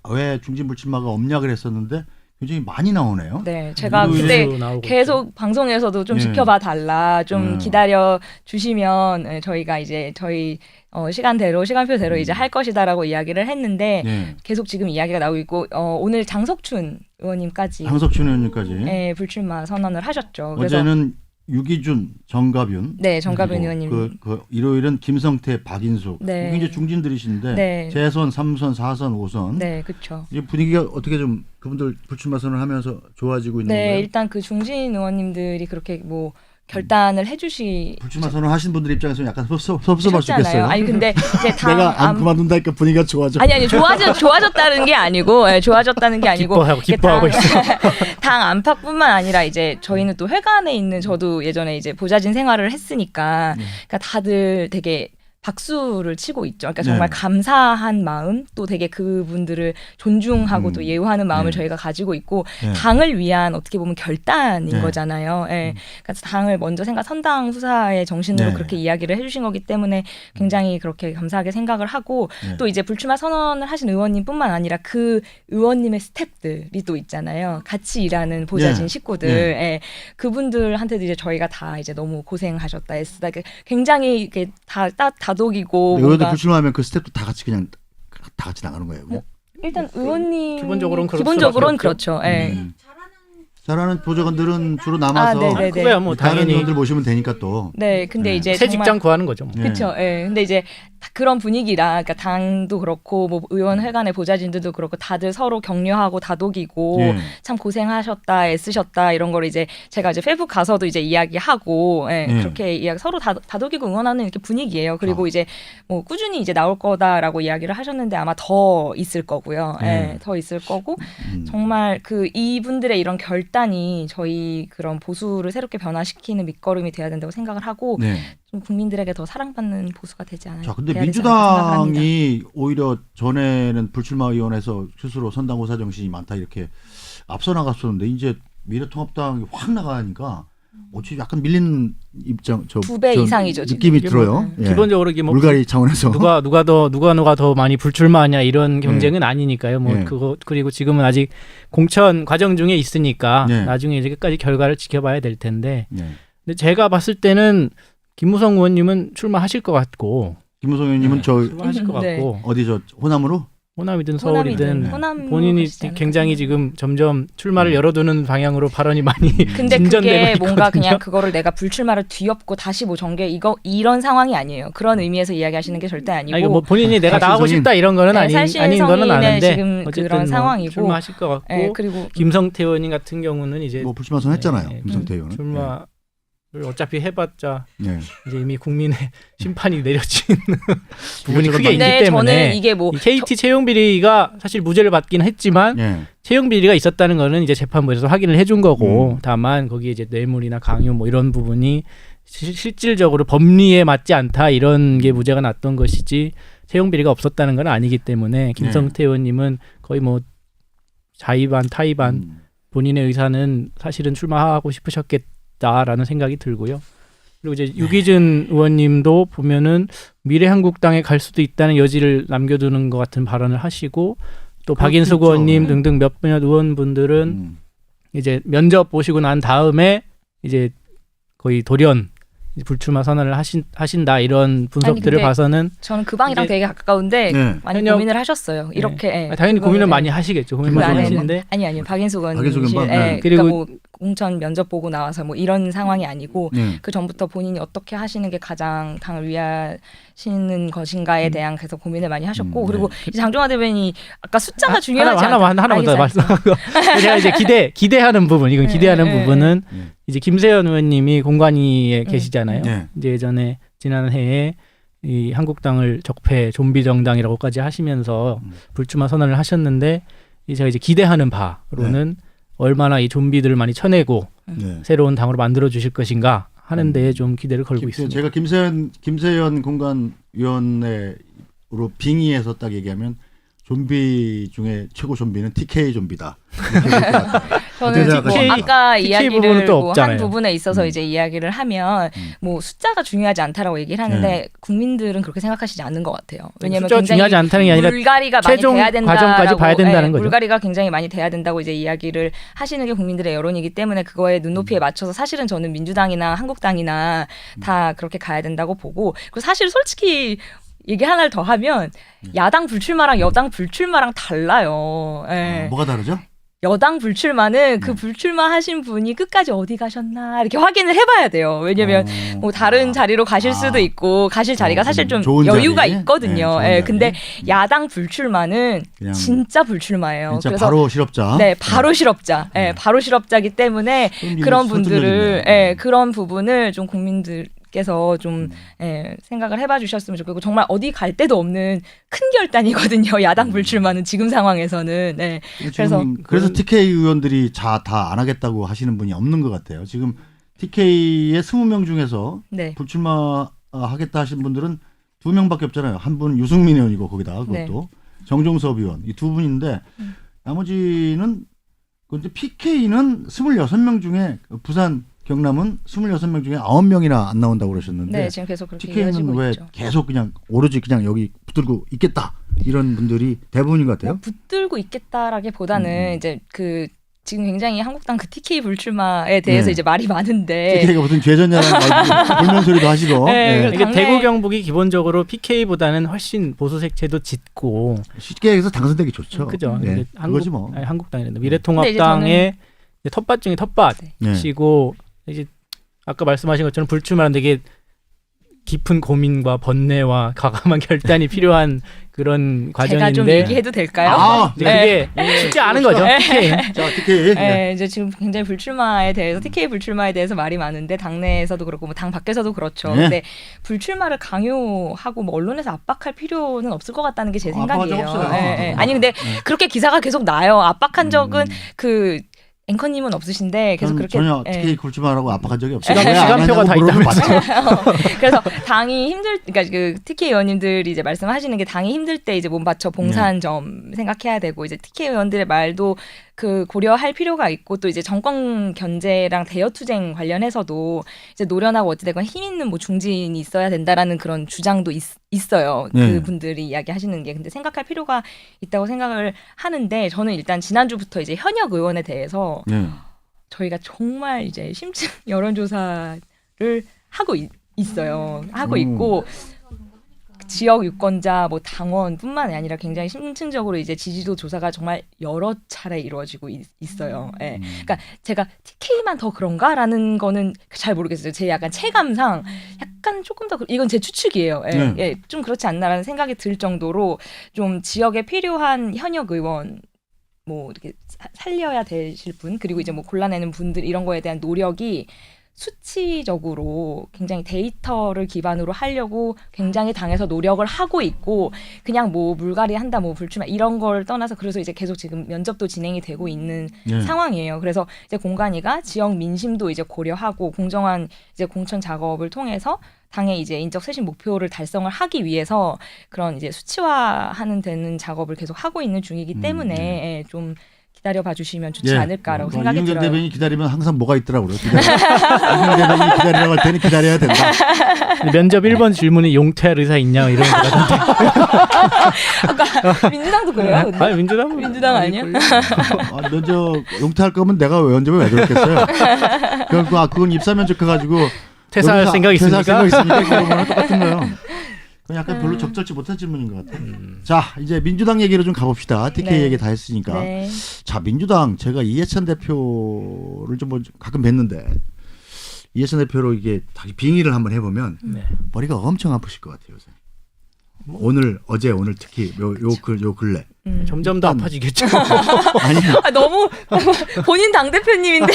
왜 중진 불출마가 없냐 그랬었는데 굉장히 많이 나오네요. 네, 제가 그리고 그때 뉴스로 나오고 계속 방송에서도 좀 예. 지켜봐 달라, 좀 예. 기다려 주시면 저희가 이제 저희 시간표대로 이제 할 것이다라고 이야기를 했는데 네. 계속 지금 이야기가 나오고 있고 오늘 장석춘 의원님까지 장석춘 의원님까지. 네, 불출마 선언을 하셨죠. 그래서 어제는 유기준, 정가균. 네, 정가빈 그리고 의원님. 그 일요일은 김성태, 박인숙. 네. 이게 이제 중진들이신데 네. 재선, 3선, 4선, 5선. 네, 그렇죠. 이제 분위기가 어떻게 좀 그분들 불출마 선언하면서 좋아지고 있는 네, 건가요? 일단 그 중진 의원님들이 그렇게 뭐 결단을 해주시. 불출마 선언하신 분들 입장에서는 약간 섭섭할 수 있겠어요. 아니 근데 이제 내가 안 그만둔다니까 분위기가 좋아져. 아니 좋아졌다는 게 아니고 좋아졌다는 게 아니고 기뻐하고 이게 있어. 당 안팎뿐만 아니라 이제 저희는 또 회관에 있는 저도 예전에 이제 보좌진 생활을 했으니까 그러니까 다들 되게 박수를 치고 있죠. 그러니까 정말 네. 감사한 마음 또 되게 그분들을 존중하고 또 예우하는 마음을 네. 저희가 가지고 있고 네. 당을 위한 어떻게 보면 결단인 네. 거잖아요. 예. 그러니까 당을 먼저 선당 후사의 정신으로 네. 그렇게 이야기를 해주신 거기 때문에 굉장히 그렇게 감사하게 생각을 하고 네. 또 이제 불출마 선언을 하신 의원님뿐만 아니라 그 의원님의 스태프들이 또 있잖아요. 같이 일하는 보좌진 네. 식구들, 네. 예. 그분들한테도 이제 저희가 다 이제 너무 고생하셨다, 애쓰다, 굉장히 이게 다 다독이고 의원들 뭔가 불출마하면 그 스텝도 다 같이 그냥 다 같이 나가는 거예요. 그냥? 일단 의원님 기본적으로는 그럴 기본적으로는 수밖에 없죠. 그렇죠. 예. 음. 잘하는 보좌관들은 주로 남아서 네네네. 그거야 뭐 다른 당연히 의원들 모시면 되니까 또. 네, 근데 네. 이제 새 정말 직장 구하는 거죠. 뭐. 네. 그렇죠. 예. 근데 이제 그런 분위기라, 그러니까 당도 그렇고 뭐 의원 회관의 보좌진들도 그렇고 다들 서로 격려하고 다독이고 예. 참 고생하셨다, 애쓰셨다 이런 걸 이제 제가 이제 페북 가서도 이제 이야기하고 예, 예. 그렇게 이야기 서로 다독이고 응원하는 이렇게 분위기예요. 그리고 아. 이제 뭐 꾸준히 이제 나올 거다라고 이야기를 하셨는데 아마 더 있을 거고요. 예, 예. 더 있을 거고 음. 정말 그 이분들의 이런 결단이 저희 그런 보수를 새롭게 변화시키는 밑거름이 돼야 된다고 생각을 하고 네. 좀 국민들에게 더 사랑받는 보수가 되지 않을까. 자, 근데 민주당이 오히려 전에는 불출마위원회에서 스스로 선당후사 정신이 많다 이렇게 앞서 나갔었는데 이제 미래통합당이 확 나가니까 어찌 약간 밀리는 입장 두 배 이상이죠, 지금. 느낌이 이게 들어요. 뭐, 예. 기본적으로 이게 뭐 물갈이 차원에서 누가 더 많이 불출마하냐 이런 경쟁은 아니니까요. 뭐 네. 그거 그리고 지금은 아직 공천 과정 중에 있으니까 네. 나중에 이제 끝까지 결과를 지켜봐야 될 텐데. 예. 근데 제가 봤을 때는 김무성 의원님은 출마하실 것 같고 김무성 의원님은 저 출마하실 것 네. 같고 어디 저 호남으로 호남이든 서울이든 호남으로 본인이 가시지 않을까. 굉장히 지금 점점 출마를 열어두는 방향으로 발언이 많이 근데 진전되고 그게 뭔가 있거든요. 그냥 그거를 내가 불출마를 뒤엎고 다시 뭐 정계 이런 상황이 아니에요. 그런 의미에서 이야기하시는 게 절대 아니고. 아니, 뭐 본인이 내가 나가고 살신성인. 싶다 이런 거는 아닌 거는 살신성인의 아는데 지금 어쨌든 그런 뭐 상황이고. 출마하실 것 같고 예, 그리고 김성태 의원님 같은 경우는 이제 뭐 불출마 선언했잖아요. 네, 김성태 의원은. 출마를 어차피 해봤자 예. 이제 이미 국민의 심판이 내려진 부분이 크게 있기 근데 저는 때문에 이게 뭐 이 KT 채용 비리가 사실 무죄를 받긴 했지만 예. 채용 비리가 있었다는 거는 이제 재판부에서 확인을 해준 거고, 음. 다만 거기에 이제 뇌물이나 강요 뭐 이런 부분이 실질적으로 법리에 맞지 않다 이런 게 무죄가 났던 것이지 채용 비리가 없었다는 건 아니기 때문에 김성태 의원님은 거의 뭐 자의반 타의반 본인의 의사는 사실은 출마하고 싶으셨겠다라는 생각이 들고요. 그리고 이제 유기준 의원님도 보면은 미래한국당에 갈 수도 있다는 여지를 남겨두는 것 같은 발언을 하시고, 또 박인숙 그렇겠죠. 의원님 등등 몇몇 의원분들은 이제 면접 보시고 난 다음에 이제 거의 돌연 불출마 선언을 하신다 이런 분석들을 근데 봐서는 저는 그 방이랑 이게- 되게 가까운데 네. 많이 현역- 고민을 하셨어요. 이렇게 예. 당연히 고민을 그거는- 많이 하시겠죠. 고민 그 많이 안에 하시는데 아니요. 박인숙 박인숙 의원실. 의원, 예. 네. 그리고- 그러니까 뭐 공천 면접 보고 나와서 뭐 이런 상황이 아니고 예. 그 전부터 본인이 어떻게 하시는 게 가장 당을 위하시는 것인가에 대한 계속 고민을 많이 하셨고, 그리고 이제 장종화 대변인이 아까 숫자가 중요하지 않다. 하나만 더 말씀하고 제가 이제 기대하는 부분 이건 네, 기대하는 네, 부분은 네. 이제 김세현 의원님이 공관위에 계시잖아요. 네. 이제 예전에 지난해에 이 한국당을 적폐 좀비 정당이라고까지 하시면서 불출마 선언을 하셨는데, 제가 이제 기대하는 바로는 얼마나 이 좀비들을 많이 쳐내고 네. 새로운 당으로 만들어 주실 것인가 하는 데에 좀 기대를 걸고 있습니다. 제가 김세연 공간위원회로 빙의해서 딱 얘기하면 좀비 중에 최고 좀비는 TK 좀비다. 이렇게 볼것 같아요. 저는 어떻게 뭐 생각하십니까? 아까 TK 이야기를 부분은 또 뭐 한 없잖아요. 부분에 있어서 이제 이야기를 하면 뭐 숫자가 중요하지 않다라고 얘기를 하는데 국민들은 그렇게 생각하시지 않는 것 같아요. 왜냐하면 숫자가 굉장히 중요하지 않다는 게 아니라 물갈이가 많이 최종 돼야 된다라고 과정까지 봐야 된다는 거죠. 물갈이가 굉장히 많이 돼야 된다고 이제 이야기를 하시는 게 국민들의 여론이기 때문에 그거에 눈높이에 맞춰서 사실은 저는 민주당이나 한국당이나 다 그렇게 가야 된다고 보고 그리고 사실 솔직히 얘기 하나를 더 하면 야당 불출마랑 여당 불출마랑 달라요. 예. 뭐가 다르죠? 여당 불출마는 그 불출마하신 분이 끝까지 어디 가셨나 이렇게 확인을 해봐야 돼요. 왜냐면 뭐 다른 자리로 가실 수도 있고 가실 자리가 사실 좀 좋은 여유가 자리? 있거든요. 네, 좋은 예, 근데 자리. 야당 불출마는 그냥 진짜 불출마예요. 진짜 그래서 바로 실업자. 네, 바로 실업자. 예, 바로 실업자기 때문에 그런 분들을 그런 부분을 좀 국민들께서 좀 생각을 해봐 주셨으면 좋겠고 정말 어디 갈 데도 없는 큰 결단이거든요. 야당 불출마는 지금 상황에서는. 네. 그래서 TK 의원들이 다 안 하겠다고 하시는 분이 없는 것 같아요. 지금 TK의 20명 중에서 네. 불출마 하겠다 하신 분들은 2명밖에 없잖아요. 한 분은 유승민 의원이고 거기다 그것도 네. 정종섭 의원 이 두 분인데 나머지는 근데 PK는 26명 중에 부산 경남은 26명 중에 9명이나 안 나온다고 그러셨는데 네, 지금 계속 그렇게 TK는 이어지고 왜 있죠. 계속 그냥 오로지 그냥 여기 붙들고 있겠다 이런 분들이 대부분인 것 같아요. 뭐 붙들고 있겠다라기보다는 이제 그 지금 굉장히 한국당 그 TK 불출마에 대해서 네. 이제 말이 많은데 TK가 무슨 죄졌냐는 말 불면 소리도 하시고 네, 예. 그 이게 당내- 대구 경북이 기본적으로 PK보다는 훨씬 보수 색채도 짙고 쉽게 해서 당선되기 좋죠. 그죠. 예. 이제 그거지 뭐. 한국당이란다. 근데 미래통합당의 이제 텃밭 중에 예. 텃밭이고 이제 아까 말씀하신 것처럼 불출마는 되게 깊은 고민과 번뇌와 과감한 결단이 필요한 그런 제가 좀 과정인데 얘기해도 될까요? 아, 이제 그게 쉽지 않은 거죠. 네. PK. 자, TK. 네, 이제 지금 굉장히 불출마에 대해서 TK 불출마에 대해서 말이 많은데 당내에서도 그렇고 뭐 당 밖에서도 그렇죠. 네. 근데 불출마를 강요하고 뭐 언론에서 압박할 필요는 없을 것 같다는 게 제 압박한 적 생각이에요. 없어요. 예, 예. 아니 근데 그렇게 기사가 계속 나요. 압박한 적은 음. 그 앵커님은 없으신데 계속 그렇게 전혀 예. TK 굴출마라고 압박한 적이 없어요. 시간표가 다 있다면서요. 그래서 당이 그러니까 그 TK 의원님들이 이제 말씀하시는 게 당이 힘들 때 이제 몸 바쳐 봉사한 점 생각해야 되고 이제 TK 의원들의 말도 그 고려할 필요가 있고 또 이제 정권 견제랑 대여 투쟁 관련해서도 이제 노련하고 어찌되건 힘 있는 뭐 중진이 있어야 된다라는 그런 주장도 있어요. 네. 그분들이 이야기하시는 게 근데 생각할 필요가 있다고 생각을 하는데 저는 일단 지난주부터 이제 현역 의원에 대해서 예. 저희가 정말 이제 심층 여론조사를 하고 있어요. 하고 있고 지역 유권자 뭐 당원뿐만 아니라 굉장히 심층적으로 이제 지지도 조사가 정말 여러 차례 이루어지고 있어요. 예. 그러니까 제가 TK만 더 그런가라는 거는 잘 모르겠어요. 제 약간 체감상 약간 조금 더 이건 제 추측이에요. 예. 네. 예. 좀 그렇지 않나라는 생각이 들 정도로 좀 지역에 필요한 현역 의원 뭐 이렇게 살려야 되실 분 그리고 이제 뭐 골라내는 분들 이런 거에 대한 노력이 수치적으로 굉장히 데이터를 기반으로 하려고 굉장히 당에서 노력을 하고 있고 그냥 뭐 물갈이 한다 뭐 불출마 이런 걸 떠나서 그래서 이제 계속 지금 면접도 진행이 되고 있는 예. 상황이에요. 그래서 이제 공관위가 지역 민심도 이제 고려하고 공정한 이제 공천 작업을 통해서 당의 이제 인적 쇄신 목표를 달성을 하기 위해서 그런 이제 수치화하는 되는 작업을 계속 하고 있는 중이기 때문에 예, 좀 기다려 봐주시면 좋지 않을까라고 생각이 이윤경 들어요. 대변인 기다리면 항상 뭐가 있더라고요. 이윤경 대변인 기다리라고 할 때는 기다려야 된다. 면접 1번 질문이 용퇴할 의사 있냐 이런 거 같은데. 아까 민주당도 그래요? 근데? 아니 민주당 민주당 아니야? 면접 용퇴할 거면 내가 면접에 왜 들었겠어요. 그건 입사 면접해가지고 퇴사할 생각 있습니까? 퇴사할 생각 있습니까? 그거는 똑같은 거예요. 그건 약간 별로 적절치 못한 질문인 것 같아요. 자, 이제 민주당 얘기로 좀 가봅시다. TK 네. 얘기 다 했으니까. 네. 자, 민주당 제가 이해찬 대표를 좀 가끔 뵀는데 이해찬 대표로 이게 다시 빙의를 한번 해보면 네. 머리가 엄청 아프실 것 같아요. 요새. 오늘 특히 요 근래. 점점 더 아파지겠죠. 아니 아, 너무 본인 당 대표님인데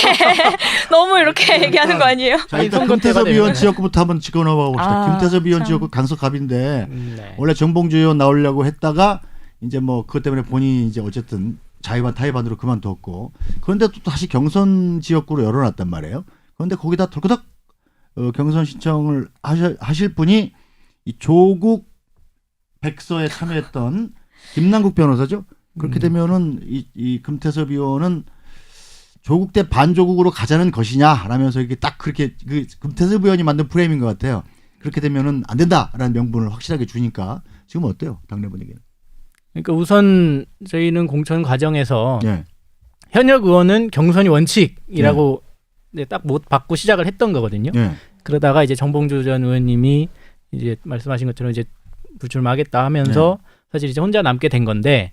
너무 이렇게 얘기하는 거 아니에요? 자, 일단 선거 때가 김태섭 의원 되면. 지역구부터 한번 짚어나와 봅시다. 아, 김태섭 의원 참. 지역구 강서갑인데 네. 원래 정봉주 의원 나오려고 했다가 이제 뭐 그것 때문에 본인이 이제 어쨌든 자의반 타의반으로 그만뒀고 그런데 또 다시 경선 지역구로 열어놨단 말이에요. 그런데 거기다 덜커덕 경선 신청을 하실 분이 이 조국 백서에 참여했던 김남국 변호사죠. 그렇게 되면은 이 금태섭 의원은 조국 대 반조국으로 가자는 것이냐라면서 이게 딱 그렇게 그 금태섭 의원이 만든 프레임인 것 같아요. 그렇게 되면은 안 된다라는 명분을 확실하게 주니까 지금 어때요, 당내 분위기는? 그러니까 우선 저희는 공천 과정에서 예. 현역 의원은 경선이 원칙이라고 딱 못 받고 시작을 했던 거거든요. 예. 그러다가 이제 정봉주 전 의원님이 이제 말씀하신 것처럼 이제 불출마하겠다 하면서 사실 이제 혼자 남게 된 건데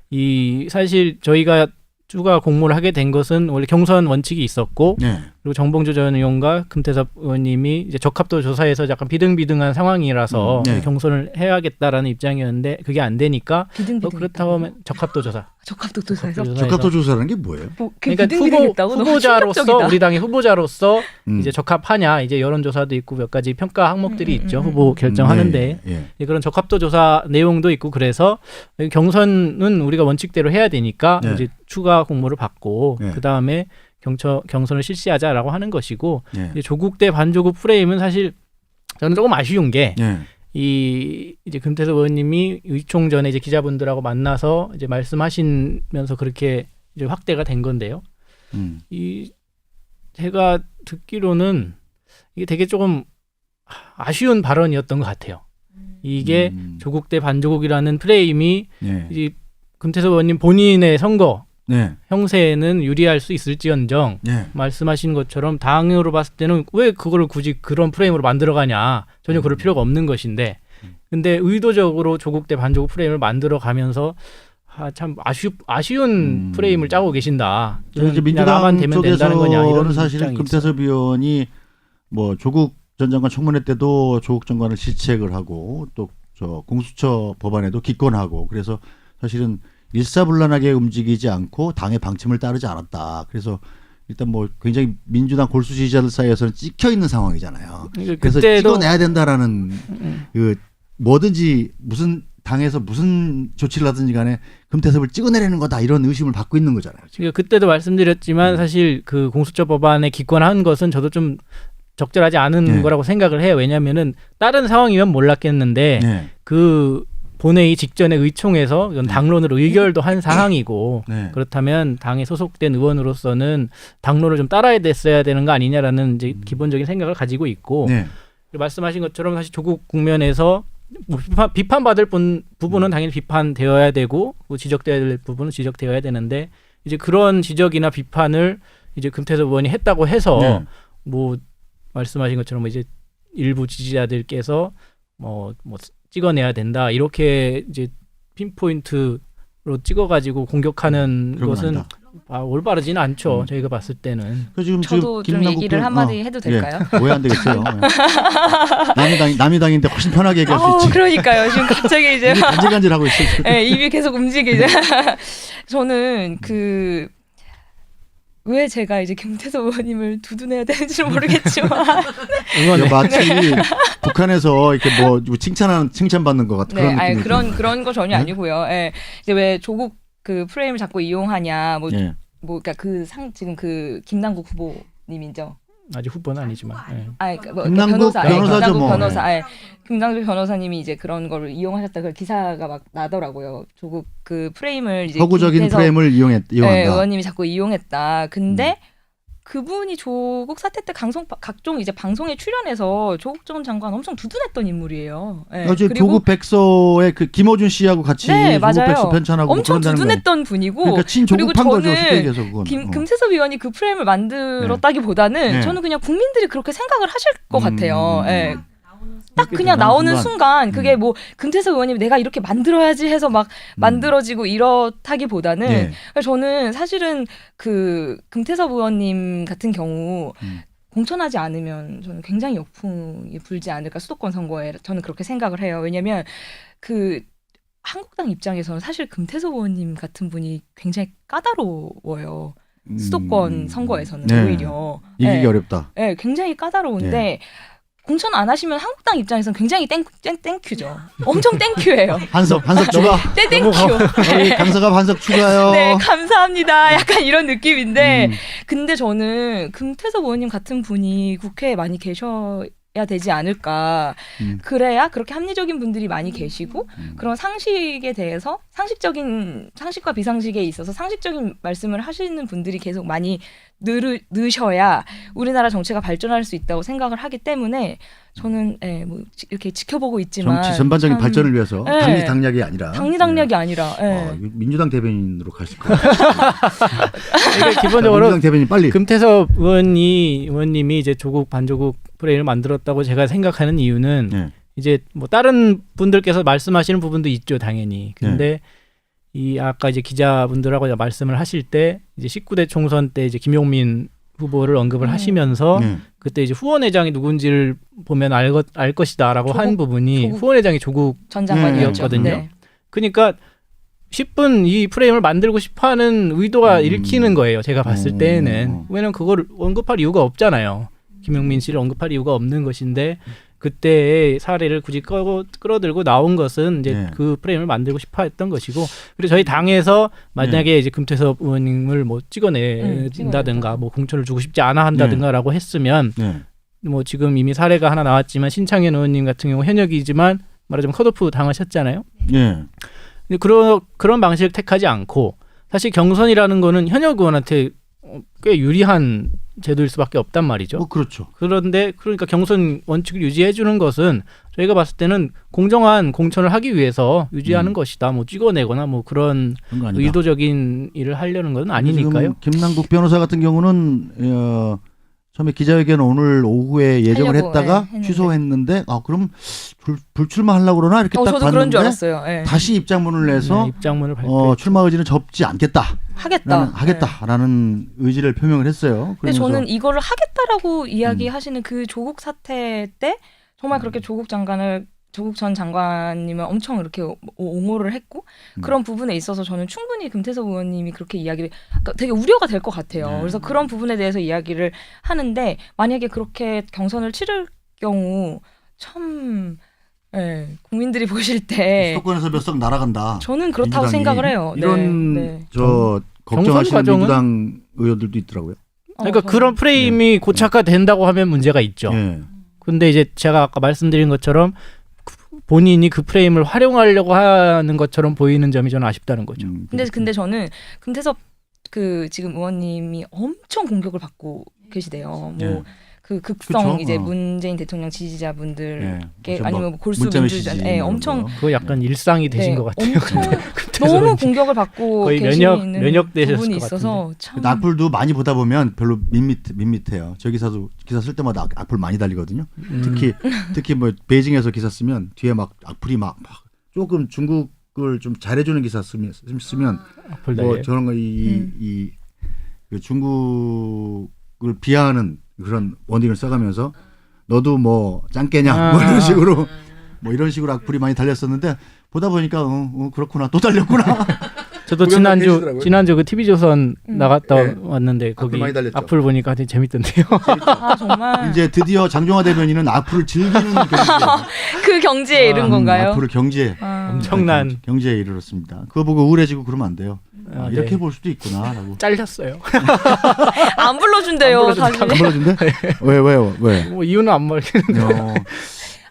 이 사실 저희가 추가 공모를 하게 된 것은 원래 경선 원칙이 있었고 예. 그리고 정봉주 전 의원과 금태섭 의원님이 이제 적합도 조사에서 약간 비등비등한 상황이라서 네. 경선을 해야겠다라는 입장이었는데 그게 안 되니까 비등비등. 그렇다고 하면 적합도 조사. 적합도 조사에서 적합도 조사라는 게 뭐예요? 뭐, 그러니까 비등비등했다고 너무 후보자로서 충격적이다. 우리 당의 후보자로서 이제 적합하냐 이제 여론조사도 있고 몇 가지 평가 항목들이 있죠. 후보 결정하는데 예. 예, 그런 적합도 조사 내용도 있고 그래서 경선은 우리가 원칙대로 해야 되니까 네. 이제 추가 공모를 받고 네. 그 다음에 경선을 실시하자라고 하는 것이고 예. 이제 조국 대 반조국 프레임은 사실 저는 조금 아쉬운 게 예. 이 이제 금태섭 의원님이 의총 전에 이제 기자분들하고 만나서 이제 말씀하시면서 그렇게 이제 확대가 된 건데요. 이 제가 듣기로는 이게 되게 조금 아쉬운 발언이었던 것 같아요. 이게 조국 대 반조국이라는 프레임이 예. 이 금태섭 의원님 본인의 선거 네. 형세에는 유리할 수 있을지언정 예. 말씀하신 것처럼 당으로 봤을 때는 왜 그거를 굳이 그런 프레임으로 만들어가냐 전혀 그럴 필요가 없는 것인데 근데 의도적으로 조국 대 반조국 프레임을 만들어가면서 참 아쉬운 프레임을 짜고 계신다. 이제 그냥 나만 민주당 되면 된다는 거냐 이런 쪽에서는 사실은 입장이 있어요. 금태섭 의원이 뭐 조국 전 장관 청문회 때도 조국 장관을 질책을 하고 또 저 공수처 법안에도 기권하고 그래서 사실은 일사불란하게 움직이지 않고 당의 방침을 따르지 않았다. 그래서 일단 뭐 굉장히 민주당 골수 지지자들 사이에서는 찍혀 있는 상황이잖아요. 그래서 그때도 찍어내야 된다라는 그 뭐든지 무슨 당에서 무슨 조치를 하든지 간에 금태섭을 찍어내려는 거다 이런 의심을 받고 있는 거잖아요. 지금. 그때도 말씀드렸지만 사실 그 공수처 법안에 기권한 것은 저도 좀 적절하지 않은 네. 거라고 생각을 해요. 왜냐하면은 다른 상황이면 몰랐겠는데 네. 그 본회의 직전에 의총에서 이건 당론으로 의결도 한 사항이고 네. 그렇다면 당에 소속된 의원으로서는 당론을 좀 따라야 됐어야 되는 거 아니냐라는 이제 기본적인 생각을 가지고 있고 네. 말씀하신 것처럼 사실 조국 국면에서 뭐 비판받을 부분은 당연히 비판되어야 되고 뭐 지적되어야 될 부분은 지적되어야 되는데 이제 그런 지적이나 비판을 이제 금태섭 의원이 했다고 해서 네. 뭐 말씀하신 것처럼 뭐 이제 일부 지지자들께서 뭐 찍어내야 된다 이렇게 이제 핀포인트로 찍어가지고 공격하는 그런 건 것은 아니다. 올바르지는 않죠. 저희가 봤을 때는. 저도 좀 얘기를 한마디 해도 될까요? 왜 안 되겠어요? 남이 당인데 훨씬 편하게 얘기할 수 있지. 그러니까요. 지금 갑자기 이제 입이 간질간질하고 있어. 네, 입이 계속 움직이죠. 저는 왜 제가 이제 김태섭 의원님을 두둔해야 되는지는 모르겠지만 응원해. 마치 북한에서 이렇게 뭐 칭찬받는 것 같은 그런 아니, 느낌이 그런 거 전혀 아니고요. 예. 이제 왜 조국 그 프레임을 자꾸 이용하냐, 예. 그러니까 지금 그 김남국 후보님이죠. 아직 후보는 아니지만. 예. 그러니까 뭐 김남국 변호사죠, 김남국 뭐. 변호사, 김남국 변호사님이 이제 그런 거를 이용하셨다. 그 기사가 막 나더라고요. 조국 그 프레임을 이제 서구적인 김태섭, 프레임을 이용한다. 의원님이 자꾸 이용했다. 근데 그분이 조국 사태 때 각종 이제 방송에 출연해서 조국 전 장관 엄청 두둔했던 인물이에요. 네. 어제 조국 백서에 그 김어준 씨하고 같이 네, 조국 맞아요. 백서 편찬하고 엄청 그런다는 거예요. 두둔했던 분이고 그러니까 친조국한 그리고 거죠. 쉽게 저는 얘기해서 그건. 금태섭 의원이 그 프레임을 만들었다기보다는 네. 저는 그냥 국민들이 그렇게 생각을 하실 것 같아요. 예. 딱 그렇게 그냥 나오는 순간 그게 음. 뭐 금태섭 의원님이 내가 이렇게 만들어야지 해서 막 만들어지고 이렇다기보다는 예. 저는 사실은 그 금태섭 의원님 같은 경우 공천하지 않으면 저는 굉장히 역풍이 불지 않을까 수도권 선거에 저는 그렇게 생각을 해요. 왜냐하면 그 한국당 입장에서는 사실 금태섭 의원님 같은 분이 굉장히 까다로워요. 수도권 선거에서는 네. 오히려 이기기 네. 어렵다. 네, 굉장히 까다로운데 공천 안 하시면 한국당 입장에서는 굉장히 땡큐죠. 엄청 땡큐예요. 한석 추가. 땡큐. 우리 강서갑 한석 추가요. 네, 감사합니다. 약간 이런 느낌인데 근데 저는 금태섭 의원님 같은 분이 국회에 많이 계셔야 되지 않을까. 그래야 그렇게 합리적인 분들이 많이 계시고 그런 상식에 대해서 상식과 비상식에 있어서 상식적인 말씀을 하시는 분들이 계속 많이 느셔야 우리나라 정치가 발전할 수 있다고 생각을 하기 때문에 저는 뭐 이렇게 지켜보고 있지만 정치 전반적인 참, 발전을 위해서 당리당략이 아니라 당리당략이 아니라 민주당 대변인으로 가실 거예요. 그러니까 기본적으로 민주당 대변인 빨리. 금태섭 의원님이 이제 조국 반조국 프레임을 만들었다고 제가 생각하는 이유는 네. 이제 뭐 다른 분들께서 말씀하시는 부분도 있죠, 당연히. 근데 이 아까 이제 기자분들하고 말씀을 하실 때 이제 19대 총선 때 이제 김용민 후보를 언급을 하시면서 그때 이제 후원회장이 누군지를 보면 알 것이다라고 한 부분이 후원회장이 조국 전 장관이었거든요. 네. 그러니까 10분 이 프레임을 만들고 싶어하는 의도가 읽히는 거예요. 제가 봤을 때는. 왜냐면 그걸 언급할 이유가 없잖아요. 김용민 씨를 언급할 이유가 없는 것인데 그때의 사례를 굳이 끌어들고 나온 것은 이제 그 프레임을 만들고 싶어했던 것이고, 그리고 저희 당에서 만약에 이제 금태섭 의원님을 뭐 찍어낸다든가 뭐 공천을 주고 싶지 않아 한다든가라고 했으면 뭐 지금 이미 사례가 하나 나왔지만 신창현 의원님 같은 경우 현역이지만 말하자면 컷오프 당하셨잖아요. 근데 그런 방식을 택하지 않고 사실 경선이라는 거는 현역 의원한테 꽤 유리한 제도일 수밖에 없단 말이죠. 그렇죠. 그런데 그러니까 경선 원칙을 유지해 주는 것은 저희가 봤을 때는 공정한 공천을 하기 위해서 유지하는 것이다. 뭐 찍어내거나 뭐 그런 의도적인 일을 하려는 건 아니니까요. 김남국 변호사 같은 경우는 처음에 기자회견 오늘 오후에 예정을 했다가 취소했는데 그럼 불출마하려고 그러나 이렇게 딱 저도 봤는데 그런 줄 알았어요. 다시 입장문을 내서 입장문을 출마 의지는 접지 않겠다. 하겠다라는 의지를 표명을 했어요. 근데 저는 이거를 하겠다라고 이야기하시는 그 조국 사태 때 정말 그렇게 조국 전 장관님은 엄청 이렇게 옹호를 했고 그런 부분에 있어서 저는 충분히 금태섭 의원님이 그렇게 이야기를 그러니까 되게 우려가 될 것 같아요. 그래서 그런 부분에 대해서 이야기를 하는데 만약에 그렇게 경선을 치를 경우 참 국민들이 보실 때 수도권에서 몇 석 날아간다. 저는 그렇다고 민주당이. 생각을 해요. 이런 걱정하시는 민주당 의원들도 있더라고요. 그러니까 그런 프레임이 고착화된다고 하면 문제가 있죠. 근데 이제 제가 아까 말씀드린 것처럼 본인이 그 프레임을 활용하려고 하는 것처럼 보이는 점이 저는 아쉽다는 거죠. 근데 저는 금태섭 지금 의원님이 엄청 공격을 받고 계시대요. 뭐 그 극성 그쵸? 이제 문재인 대통령 지지자분들께 아니면 골수 문자 민주주의 메시지 엄청 그거 약간 일상이 되신 것 같아요. 너무 공격을 받고 거의 계시는 면역 되셨을 부분이 것 있어서 참 악플도 많이 보다 보면 별로 밋밋해요. 저 기사 쓸 때마다 악플 많이 달리거든요. 특히 뭐 베이징에서 기사 쓰면 뒤에 막 악플이 막 조금 중국을 좀 잘해주는 기사 쓰면 뭐 저런 거 그 중국을 비하하는 그런 워딩을 써가면서 너도 뭐 짱깨냐 뭐 이런 식으로 악플이 많이 달렸었는데 보다 보니까 그렇구나 또 달렸구나. 저도 지난주 그 TV조선 나갔다 왔는데 거기 악플 보니까 되게 재밌던데요. 정말 이제 드디어 장종화 대변인은 악플을 즐기는 그 경지에 이른 건가요? 악플을 엄청난 경지에 이르렀습니다. 그거 보고 우울해지고 그러면 안 돼요. 이렇게 볼 수도 있구나라고. 잘렸어요. 안 불러준대요. 다시. 안 불러준대? 왜? 뭐 이유는 안 말해요.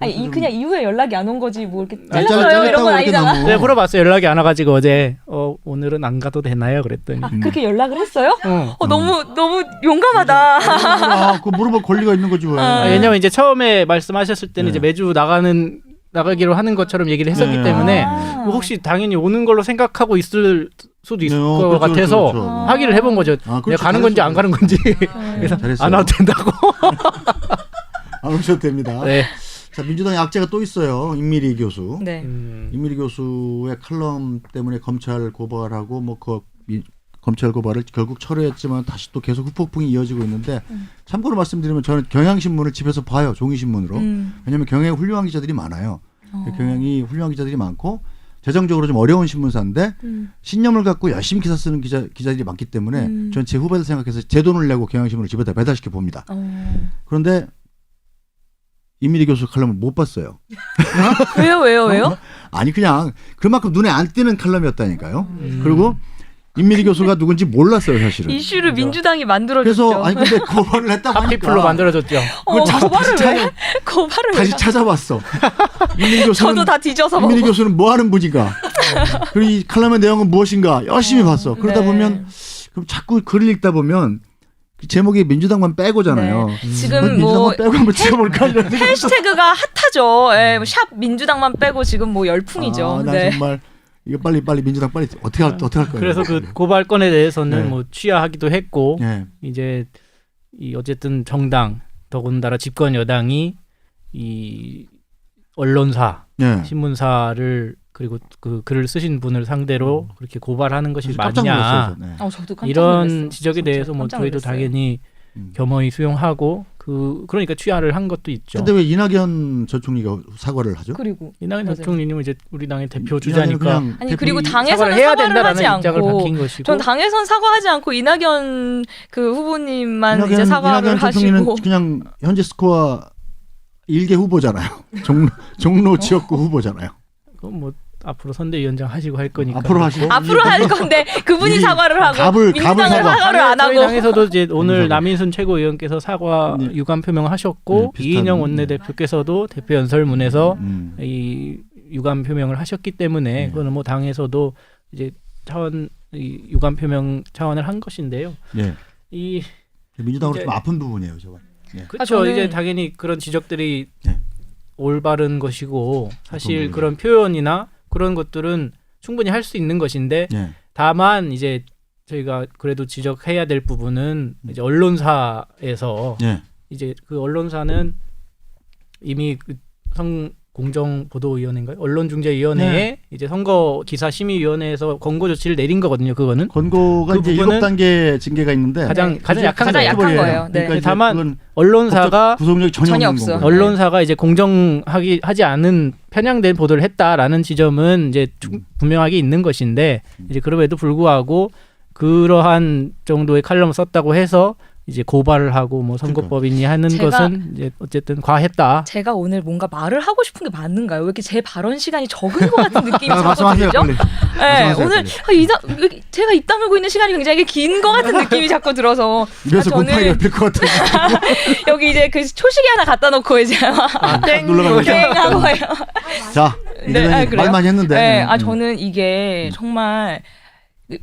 아니 그냥 이후에 연락이 안 온 거지 뭐 이렇게 잘렸어요 이런 건 아니잖아. 네, 물어봤어요. 연락이 안 와가지고 어제 오늘은 안 가도 되나요? 그랬더니 그렇게 연락을 했어요? 너무 용감하다. 그거 물어볼 권리가 있는 거지 왜? 왜냐면 이제 처음에 말씀하셨을 때는 이제 매주 나가기로 하는 것처럼 얘기를 했었기 때문에 뭐 혹시 당연히 오는 걸로 생각하고 있을 수도 있을 것 같아서 확인을 해본 거죠. 내가 가는 건지 안 가는 건지. 그래서 안 와도 된다고. 안 오셔도 됩니다. 네. 자, 민주당의 악재가 또 있어요. 임미리 교수. 네. 임미리 교수의 칼럼 때문에 검찰 고발하고 검찰 고발을 결국 철회했지만 다시 또 계속 후폭풍이 이어지고 있는데 참고로 말씀드리면 저는 경향신문을 집에서 봐요. 종이신문으로. 왜냐하면 경향에 훌륭한 기자들이 많아요. 경향이 훌륭한 기자들이 많고 재정적으로 좀 어려운 신문사인데 신념을 갖고 열심히 기사 쓰는 기자들이 많기 때문에 저는 제 후배들 생각해서 제 돈을 내고 경향신문을 집에다 배달시켜 봅니다. 그런데 임미리 교수 칼럼을 못 봤어요. 왜요? 아니 그냥 그만큼 눈에 안 띄는 칼럼이었다니까요. 그리고 임미리 교수가 누군지 몰랐어요 사실은. 이슈를 민주당이 만들어줬죠. 그래서 아니 근데 고발을 했다고 하니까 하피플로 만들어졌죠. 고발을 왜? 고발을 왜? 다시 찾아봤어. 임미리 교수는 저도 다 뒤져서 임미리 보고. 교수는 뭐 하는 분인가? 그리고 이 칼럼의 내용은 무엇인가? 열심히 봤어. 그러다 네. 보면 그럼 자꾸 글을 읽다 보면 그 제목이 민주당만 빼고잖아요. 네. 지금 민주당만 뭐 빼고 한번 찍어볼까 이런 생각. 해시태그가 핫하죠. 예, 샵 민주당만 빼고 지금 뭐 열풍이죠. 나 네. 정말 이거 빨리 민주당 빨리 어떻게 할 거예요? 그래서 그 고발건에 대해서는 네. 뭐 취하하기도 했고 예. 이제 이 어쨌든 정당 더군다나 집권 여당이 이 언론사, 예. 신문사를 그리고 그 글을 쓰신 분을 상대로 그렇게 고발하는 것이 깜짝 맞냐 놀랐어요. 네. 저도 깜짝 이런 놀랐어요. 지적에 진짜 대해서 뭐 깜짝 저희도 놀랐어요. 당연히 겸허히 수용하고 그러니까 취하를 한 것도 있죠. 근데 왜 이낙연 전 총리가 사과를 하죠? 그리고 이낙연 맞아요. 전 총리님은 이제 우리 당의 대표 이낙연은 주자니까 그냥 아니 대표 그리고 이- 당에서는 사과를 해야 사과를 된다라는 하지 입장을 않고 밝힌 것이고 전 당에선 사과하지 않고 이낙연 그 후보님만 이제 사과를 이낙연 전 총리는 하시고 그냥 현재 스코어 1개 후보잖아요. 종로 지역구 후보잖아요. 그건 뭐 앞으로 선대위원장 하시고 할 거니까 앞으로 하시고 앞으로 할 건데 그분이 미리 사과를 하고 갑을 민주당은 사과. 사과를 안 저희 하고 당에서도 이제 오늘 사과. 남인순 최고위원께서 사과 네. 유감 표명을 하셨고 네, 비슷한- 이인영 원내대표께서도 대표 연설문에서 음. 이 유감 표명을 하셨기 때문에 네. 그거는 뭐 당에서도 이제 이 유감 표명 차원을 한 것인데요. 예. 이 민주당으로 이제- 좀 아픈 부분이에요, 저건. 그렇죠. 저는- 이제 당연히 그런 지적들이 네. 올바른 것이고 사실 부분이죠. 그런 표현이나 그런 것들은 충분히 할 수 있는 것인데 예. 다만 이제 저희가 그래도 지적해야 될 부분은 이제 언론사에서 예. 이제 그 언론사는 이미 그 공정보도위원회인가요? 언론중재위원회에 네. 이제 선거기사심의위원회에서 권고 조치를 내린 거거든요. 그거는 권고가 그 이제 부분은 7단계 징계가 있는데 가장 약한 가장 거예요. 약한 거예요. 네. 그러니까 이제 다만 그건 언론사가 구속력이 전혀 전혀 없는 없어요. 건가요? 언론사가 이제 공정하지 않은 편향된 보도를 했다라는 지점은 이제 분명하게 있는 것인데 이제 그럼에도 불구하고 그러한 정도의 칼럼을 썼다고 해서 이제 고발을 하고 뭐 선거법이니 하는 제가- 것은 이제 어쨌든 과했다. 제가 오늘 뭔가 말을 하고 싶은 게 맞는가요? 왜 이렇게 제 발언 시간이 적은 것 같은 느낌이 자꾸 말씀하세요, 들죠? 빨리. 네, 말씀하세요, 오늘 빨리. 제가 입 다물고 있는 시간이 굉장히 긴 것 같은 느낌이 자꾸 들어서 이래서 저는 곰팡이가 될것 같아요. 여기 이제 그 초식이 하나 갖다 놓고 이제 땡 놀러가면 땡한 거예요. 자, 네, 이제 그래요? 말 많이 했는데. 네, 저는 이게 정말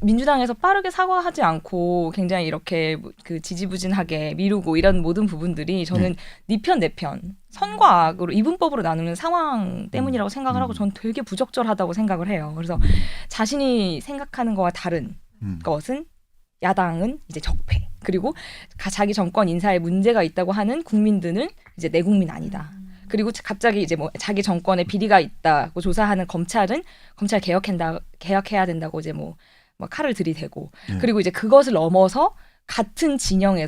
민주당에서 빠르게 사과하지 않고 굉장히 이렇게 그 지지부진하게 미루고 이런 모든 부분들이 저는 네 편 내 편 선과 악으로 이분법으로 나누는 상황 때문이라고 생각을 하고 전 되게 부적절하다고 생각을 해요. 그래서 자신이 생각하는 거와 다른 것은 야당은 이제 적폐 그리고 자기 정권 인사에 문제가 있다고 하는 국민들은 이제 내 국민 아니다. 그리고 갑자기 이제 뭐 자기 정권에 비리가 있다고 조사하는 검찰은 검찰 개혁해야 된다고 이제 뭐 칼을 들이대고 그리고 이제 그것을 넘어서 같은 진영에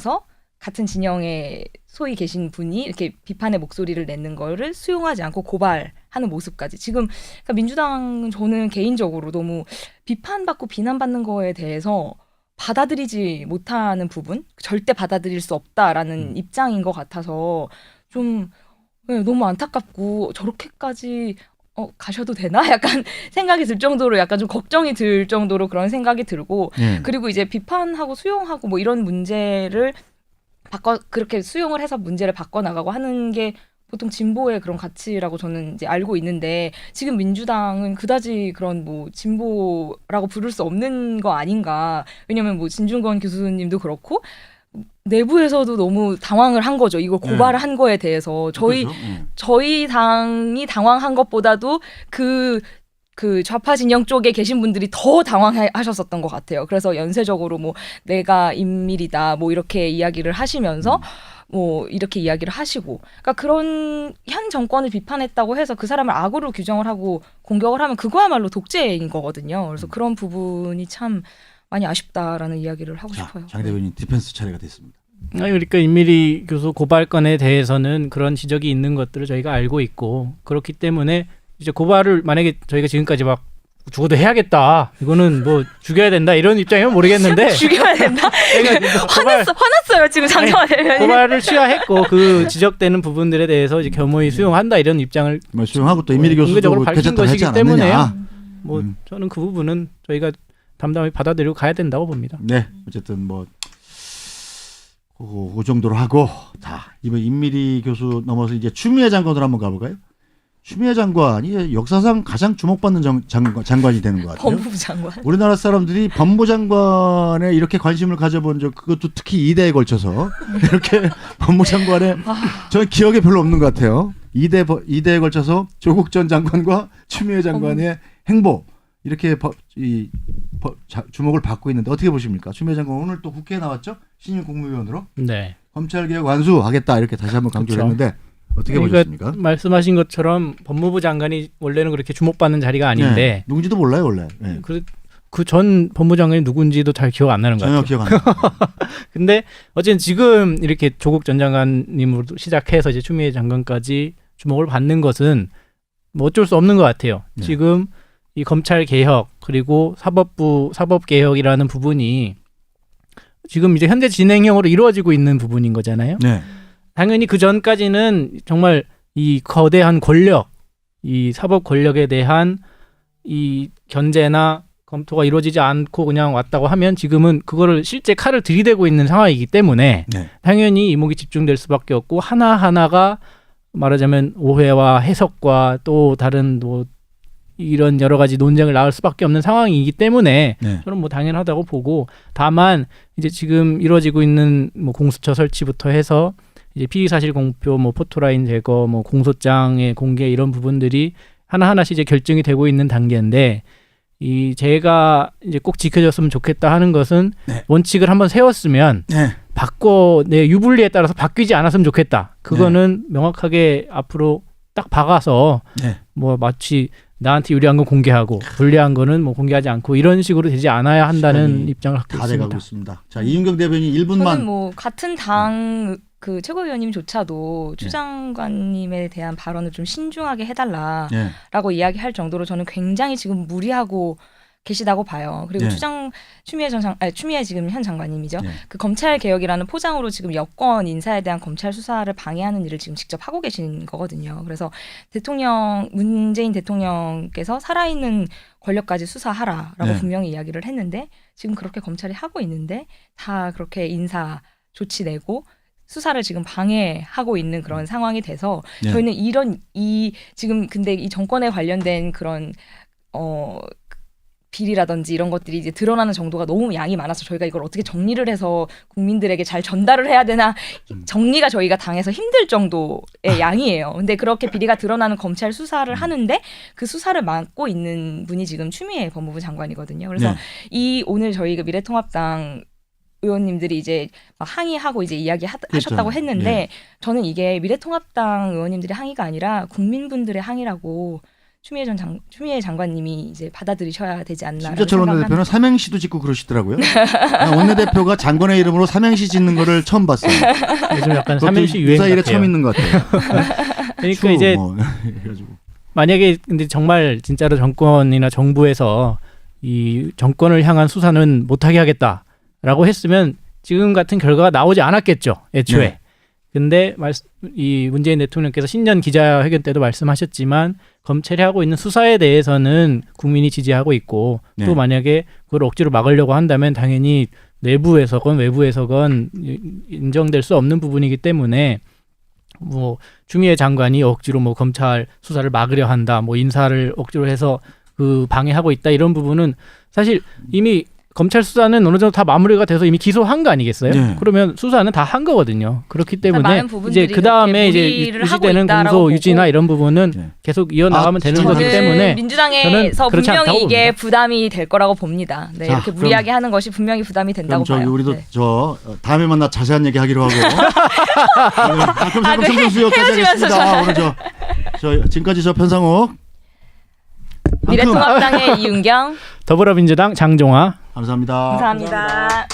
소위 계신 분이 이렇게 비판의 목소리를 내는 거를 수용하지 않고 고발하는 모습까지 지금 그러니까 민주당은 저는 개인적으로 너무 비판받고 비난받는 거에 대해서 받아들이지 못하는 부분 절대 받아들일 수 없다라는 입장인 것 같아서 좀 너무 안타깝고 저렇게까지 가셔도 되나? 약간 생각이 들 정도로 약간 좀 걱정이 들 정도로 그런 생각이 들고 그리고 이제 비판하고 수용하고 뭐 이런 문제를 그렇게 수용을 해서 문제를 바꿔나가고 하는 게 보통 진보의 그런 가치라고 저는 이제 알고 있는데 지금 민주당은 그다지 그런 뭐 진보라고 부를 수 없는 거 아닌가. 왜냐면 뭐 진중권 교수님도 그렇고 내부에서도 너무 당황을 한 거죠. 이걸 고발을 한 거에 대해서 저희 당이 당황한 것보다도 그 좌파 진영 쪽에 계신 분들이 더 당황하셨었던 것 같아요. 그래서 연쇄적으로 뭐 내가 인밀이다 뭐 이렇게 이야기를 하시면서 뭐 이렇게 이야기를 하시고 그러니까 그런 현 정권을 비판했다고 해서 그 사람을 악으로 규정을 하고 공격을 하면 그거야말로 독재인 거거든요. 그래서 그런 부분이 참 많이 아쉽다라는 이야기를 하고 싶어요. 장 대변인 디펜스 차례가 됐습니다. 그러니까 임미리 교수 고발건에 대해서는 그런 지적이 있는 것들을 저희가 알고 있고 그렇기 때문에 이제 고발을 만약에 저희가 지금까지 막 죽어도 해야겠다. 이거는 뭐 죽여야 된다 이런 입장이면 모르겠는데 죽여야 된다. 제가 화났어요 지금 장정환 대변인. 고발을 취하했고 그 지적되는 부분들에 대해서 이제 겸허히 수용한다 이런 입장을 뭐 수용하고 또 이미리 교수도 공개적으로 밝힌 괜찮다고 하지 것이기 때문에요. 않았느냐. 뭐 저는 그 부분은 저희가 담담히 받아들이고 가야 된다고 봅니다. 네, 어쨌든 뭐 그 정도로 하고 자 이번 임미리 교수 넘어서 이제 추미애 장관으로 한번 가볼까요? 추미애 장관이 역사상 가장 주목받는 장관이 되는 것 같아요. 법무부 장관. 우리나라 사람들이 법무부 장관에 이렇게 관심을 가져본 적 그것도 특히 2대에 걸쳐서 이렇게 법무부 장관에 저는 기억에 별로 없는 것 같아요. 2대에 걸쳐서 조국 전 장관과 추미애 장관의 행보 이렇게 주목을 받고 있는데 어떻게 보십니까? 추미애 장관 오늘 또 국회에 나왔죠? 신임 국무위원으로 네. 검찰개혁 완수하겠다 이렇게 다시 한번 강조를 했는데 어떻게 보셨습니까? 말씀하신 것처럼 법무부 장관이 원래는 그렇게 주목받는 자리가 아닌데 네, 누군지도 몰라요 원래. 네. 그 전 법무부 장관이 누군지도 잘 기억 안 나는 것 전혀 같아요. 기억 안 나요. 근데 어쨌든 지금 이렇게 조국 전 장관님으로 시작해서 이제 추미애 장관까지 주목을 받는 것은 뭐 어쩔 수 없는 것 같아요. 네. 지금 이 검찰 개혁 그리고 사법부 사법 개혁이라는 부분이 지금 이제 현재 진행형으로 이루어지고 있는 부분인 거잖아요. 네. 당연히 그 전까지는 정말 이 거대한 권력, 이 사법 권력에 대한 이 견제나 검토가 이루어지지 않고 그냥 왔다고 하면 지금은 그거를 실제 칼을 들이대고 있는 상황이기 때문에 네. 당연히 이목이 집중될 수밖에 없고 하나하나가 말하자면 오해와 해석과 또 다른 뭐 이런 여러 가지 논쟁을 낳을 수밖에 없는 상황이기 때문에 네. 저는 뭐 당연하다고 보고 다만 이제 지금 이루어지고 있는 뭐 공수처 설치부터 해서 이제 피의 사실 공표, 뭐 포토라인 제거, 뭐 공소장의 공개 이런 부분들이 하나하나씩 이제 결정이 되고 있는 단계인데 이 제가 이제 꼭 지켜졌으면 좋겠다 하는 것은 네. 원칙을 한번 세웠으면 네. 내 유불리에 따라서 바뀌지 않았으면 좋겠다. 그거는 명확하게 앞으로 딱 박아서 네. 뭐 마치 나한테 유리한 건 공개하고 불리한 거는 뭐 공개하지 않고 이런 식으로 되지 않아야 한다는 시간이 입장을 갖고 다 돼가고 있습니다. 있습니다. 자 이윤경 대변인 1분만 저는 뭐 같은 당 그 최고위원님조차도 추 장관님에 대한 발언을 좀 신중하게 해달라라고 네. 이야기할 정도로 저는 굉장히 지금 무리하고 계시다고 봐요. 그리고 네. 추미애 지금 현 장관님이죠. 네. 그 검찰 개혁이라는 포장으로 지금 여권 인사에 대한 검찰 수사를 방해하는 일을 지금 직접 하고 계신 거거든요. 그래서 문재인 대통령께서 살아있는 권력까지 수사하라라고 네. 분명히 이야기를 했는데 지금 그렇게 검찰이 하고 있는데 다 그렇게 인사 조치 내고 수사를 지금 방해하고 있는 그런 상황이 돼서 네. 저희는 지금 근데 이 정권에 관련된 그런 비리라든지 이런 것들이 이제 드러나는 정도가 너무 양이 많아서 저희가 이걸 어떻게 정리를 해서 국민들에게 잘 전달을 해야 되나 정리가 저희가 당해서 힘들 정도의 양이에요. 근데 그렇게 비리가 드러나는 검찰 수사를 하는데 그 수사를 맡고 있는 분이 지금 추미애 법무부 장관이거든요. 그래서 네. 오늘 저희가 미래통합당 의원님들이 이제 막 항의하고 이제 이야기하셨다고 했는데 네. 저는 이게 미래통합당 의원님들의 항의가 아니라 국민분들의 항의라고 추미애 장관님이 이제 받아들이셔야 되지 않나라는 심재철 원내대표는 삼행시도 짓고 그러시더라고요. 원내대표가 장관의 이름으로 삼행시 짓는 거를 처음 봤어요. 요즘 약간 그것도 삼행시 유행 유사일에 같아요. 처음 있는 것 같아요. 그러니까 이제 해가지고. 만약에 근데 정말 진짜로 정권이나 정부에서 이 정권을 향한 수사는 못하게 하겠다라고 했으면 지금 같은 결과가 나오지 않았겠죠. 애초에. 네. 근데 이 문재인 대통령께서 신년 기자회견 때도 말씀하셨지만 검찰이 하고 있는 수사에 대해서는 국민이 지지하고 있고 네. 또 만약에 그걸 억지로 막으려고 한다면 당연히 내부에서건 외부에서건 인정될 수 없는 부분이기 때문에 뭐 추미애 장관이 억지로 뭐 검찰 수사를 막으려 한다, 뭐 인사를 억지로 해서 그 방해하고 있다 이런 부분은 사실 이미 검찰 수사는 어느 정도 다 마무리가 돼서 이미 기소한 거 아니겠어요? 네. 그러면 수사는 다 한 거거든요. 그렇기 때문에 많은 부분들이 이제 그 다음에 이제 무리를 하고 유지되는 있다라고 공소 유지나 보고. 이런 부분은 네. 계속 이어나가면 되는 저는 거기 때문에 민주당에서 저는 그렇지 분명히 않다고 이게 봅니다. 부담이 될 거라고 봅니다. 네, 자, 이렇게 그럼- 무리하게 하는 것이 분명히 부담이 된다고 그럼 저기 봐요. 우리도 네. 다음에 만나 자세한 얘기 하기로 하고. 네, 금성수요까지 헤어지면서 하겠습니다. 오늘 저 지금까지 저 편상욱 미래통합당의 이윤경 더불어민주당 장종화 감사합니다. 감사합니다.